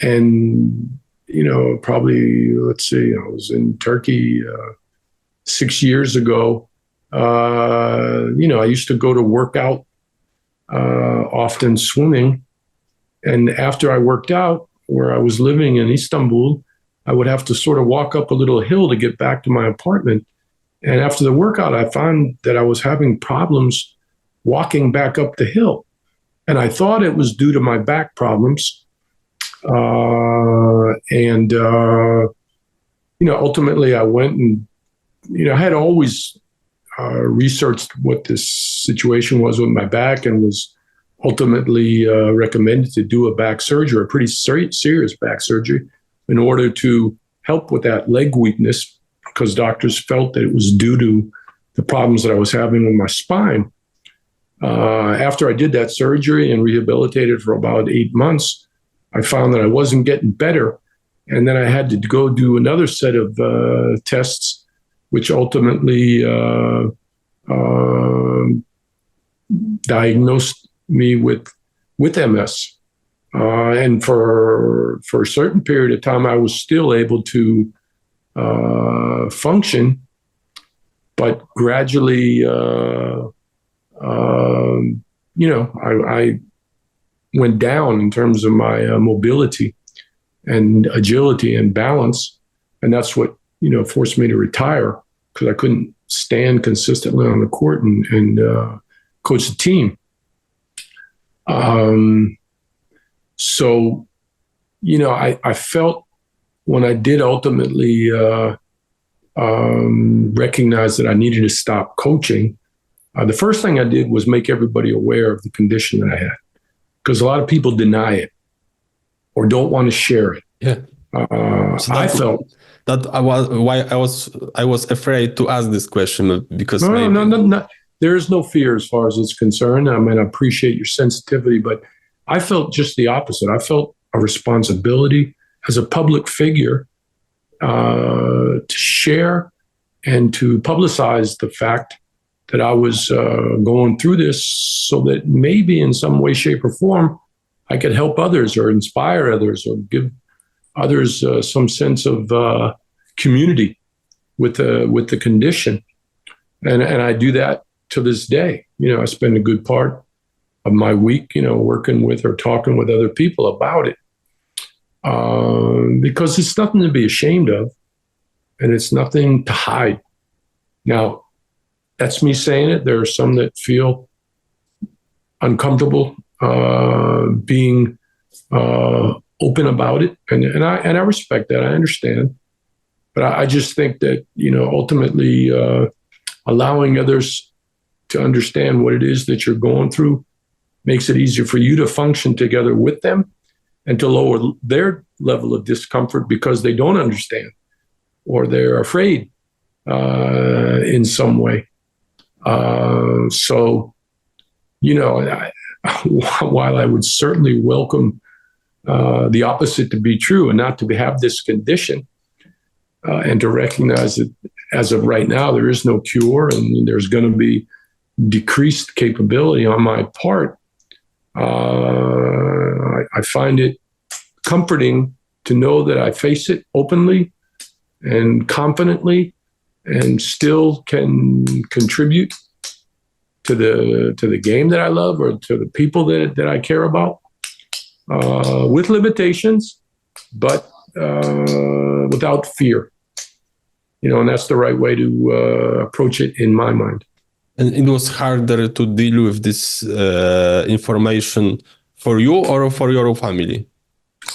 And, you know, probably, let's see, I was in Turkey 6 years ago. You know, I used to go to work out, often swimming. And after I worked out, where I was living in Istanbul, I would have to sort of walk up a little hill to get back to my apartment. And after the workout, I found that I was having problems walking back up the hill. And I thought it was due to my back problems. Ultimately I went and, I had always researched what this situation was with my back and was ultimately recommended to do a back surgery, a pretty serious back surgery, in order to help with that leg weakness, because doctors felt that it was due to the problems that I was having with my spine. After I did that surgery and rehabilitated for about 8 months, I found that I wasn't getting better. And then I had to go do another set of tests, which ultimately diagnosed me with MS. And for a certain period of time, I was still able to function, but gradually, I went down in terms of my mobility and agility and balance. And that's what, forced me to retire, because I couldn't stand consistently on the court and coach the team. So, I felt when I did ultimately recognize that I needed to stop coaching, the first thing I did was make everybody aware of the condition that I had, because a lot of people deny it or don't want to share it. Yeah. I felt that I was afraid to ask this question, because no. There is no fear as far as it's concerned. I mean, I appreciate your sensitivity, but I felt just the opposite. I felt a responsibility as a public figure to share and to publicize the fact that I was going through this, so that maybe in some way, shape, or form, I could help others or inspire others or give others some sense of community with the condition. And I do that to this day. I spend a good part of my week, working with or talking with other people about it, because it's nothing to be ashamed of, and it's nothing to hide. Now, that's me saying it. There are some that feel uncomfortable being open about it, and I respect that. I understand, but I just think that ultimately allowing others to understand what it is that you're going through makes it easier for you to function together with them and to lower their level of discomfort, because they don't understand or they're afraid in some way. While I would certainly welcome the opposite to be true and not to have this condition, and to recognize that as of right now, there is no cure and there's going to be decreased capability on my part, I find it comforting to know that I face it openly and confidently and still can contribute to the game that I love or to the people that I care about, with limitations, but without fear. And that's the right way to approach it in my mind. And it was harder to deal with this information for you or for your family?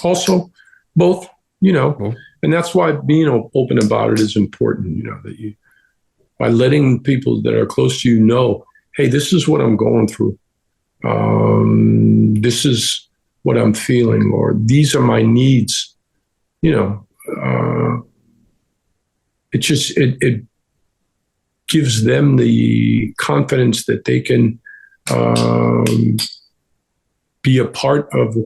Also, both, and that's why being open about it is important, that you, by letting people that are close to you know, hey, this is what I'm going through. This is what I'm feeling, or these are my needs. It gives them the confidence that they can be a part of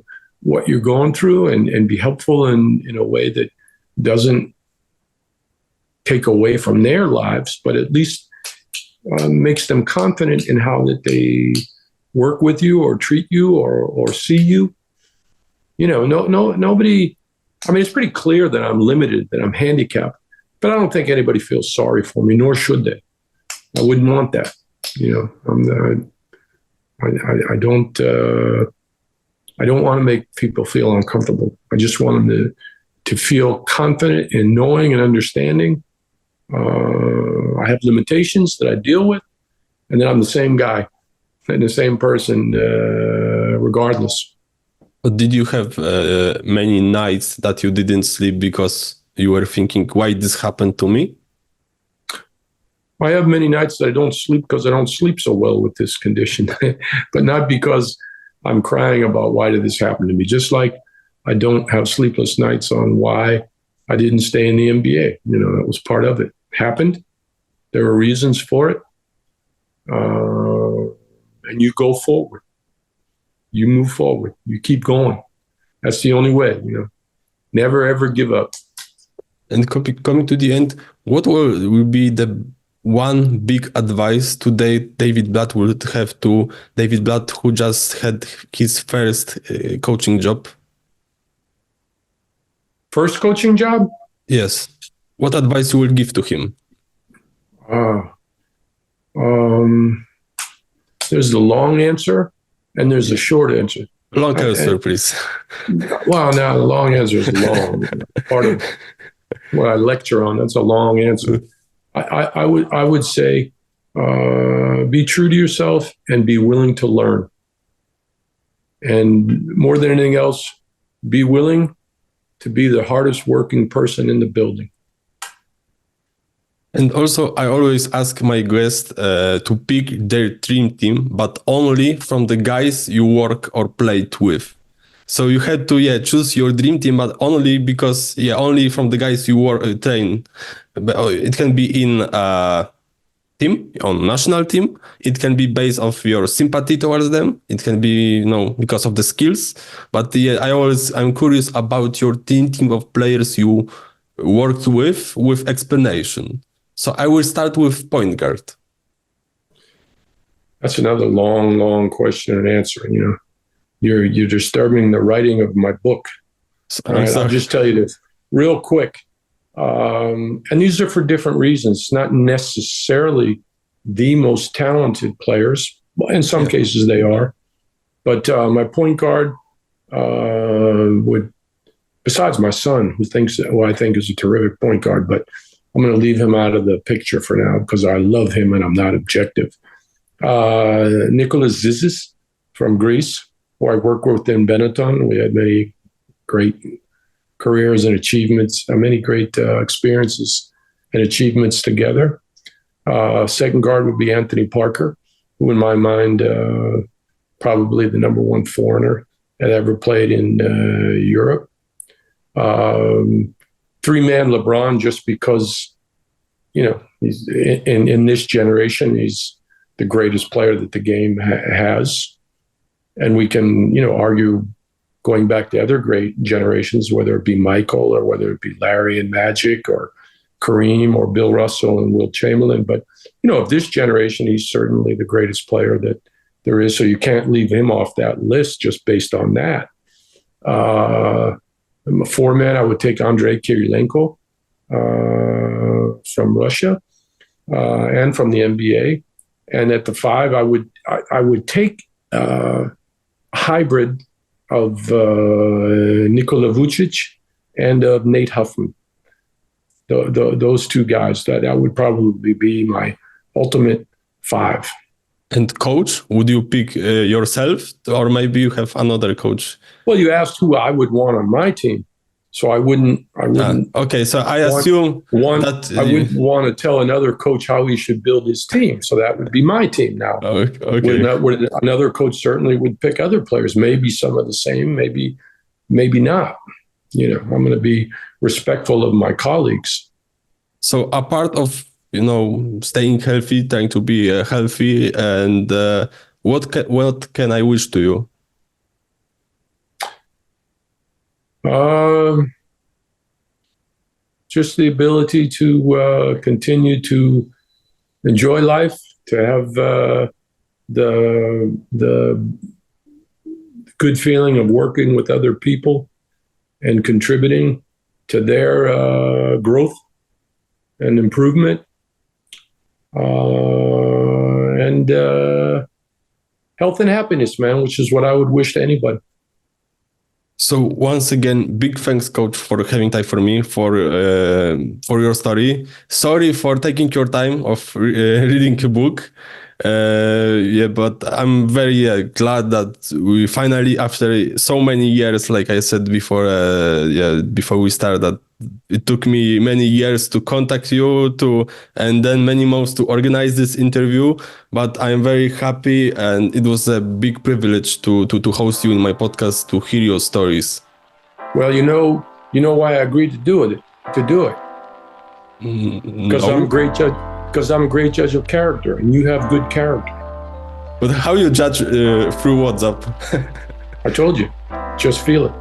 what you're going through and be helpful in a way that doesn't take away from their lives, but at least makes them confident in how that they work with you or treat you or see you. Nobody, it's pretty clear that I'm limited, that I'm handicapped, but I don't think anybody feels sorry for me, nor should they. I wouldn't want that. I don't want to make people feel uncomfortable. I just want them to feel confident in knowing and understanding I have limitations that I deal with, and then I'm the same guy and the same person regardless. But did you have many nights that you didn't sleep because you were thinking, why this happened to me? I have many nights that I don't sleep because I don't sleep so well with this condition, but not because I'm crying about why did this happen to me. Just like I don't have sleepless nights on why I didn't stay in the NBA. You know, that was part of it. Happened. There were reasons for it. And you go forward. You move forward. You keep going. That's the only way, you know. Never, ever give up. And coming to the end, what will be the one big advice today David Blatt would have to David Blatt, who just had his first coaching job? First coaching job? Yes. What advice you will give to him? There's the long answer and there's the short answer. Long answer, please. Well, now the long answer is long. Part of what I lecture on, that's a long answer. I would say be true to yourself and be willing to learn. And more than anything else, be willing to be the hardest working person in the building. And also, I always ask my guests to pick their dream team, but only from the guys you work or played with. So you had to, choose your dream team, but only because, only from the guys you train. It can be in team, on national team. It can be based off your sympathy towards them. It can be, because of the skills. But I'm curious about your team of players you worked with explanation. So I will start with point guard. That's another long, long question and answer. You know, you're disturbing the writing of my book. All right, I'll just tell you this real quick. And these are for different reasons, not necessarily the most talented players. Well, in some cases they are. But my point guard would, besides my son, who I think is a terrific point guard, but I'm going to leave him out of the picture for now because I love him and I'm not objective. Nicholas Zizis from Greece, who I worked with in Benetton. We had many great careers and achievements, many great experiences and achievements together. Second guard would be Anthony Parker, who in my mind, probably the number one foreigner that ever played in Europe. Three-man LeBron, just because, he's in this generation, he's the greatest player that the game has. And we can, argue going back to other great generations, whether it be Michael or whether it be Larry and Magic or Kareem or Bill Russell and Wilt Chamberlain. But, of this generation, he's certainly the greatest player that there is. So you can't leave him off that list just based on that. I'm a four-man. I would take Andrei Kirilenko from Russia and from the NBA. And at the five, I would take a hybrid of Nikola Vucic and of Nate Huffman. Those two guys, that would probably be my ultimate five. And coach, would you pick yourself, or maybe you have another coach? Well, you asked who I would want on my team, so I wouldn't. Okay, so I assume that I wouldn't want to tell another coach how he should build his team. So that would be my team now. Okay. Another coach certainly would pick other players. Maybe some of the same. Maybe not. I'm going to be respectful of my colleagues. So a part of staying healthy, trying to be healthy, and what can I wish to you? Just the ability to continue to enjoy life, to have the good feeling of working with other people and contributing to their growth and improvement. And health and happiness, man, which is what I would wish to anybody. So once again, big thanks, coach, for having time for me, for your story. Sorry for taking your time of reading a book. But I'm very glad that we finally, after so many years, like I said before, before we started, that it took me many years to contact you, and then many months to organize this interview. But I'm very happy, and it was a big privilege to host you in my podcast, to hear your stories. Well, you know why I agreed to do it. Because No? I'm a great judge. Because I'm a great judge of character, and you have good character. But how you judge through WhatsApp? I told you, just feel it.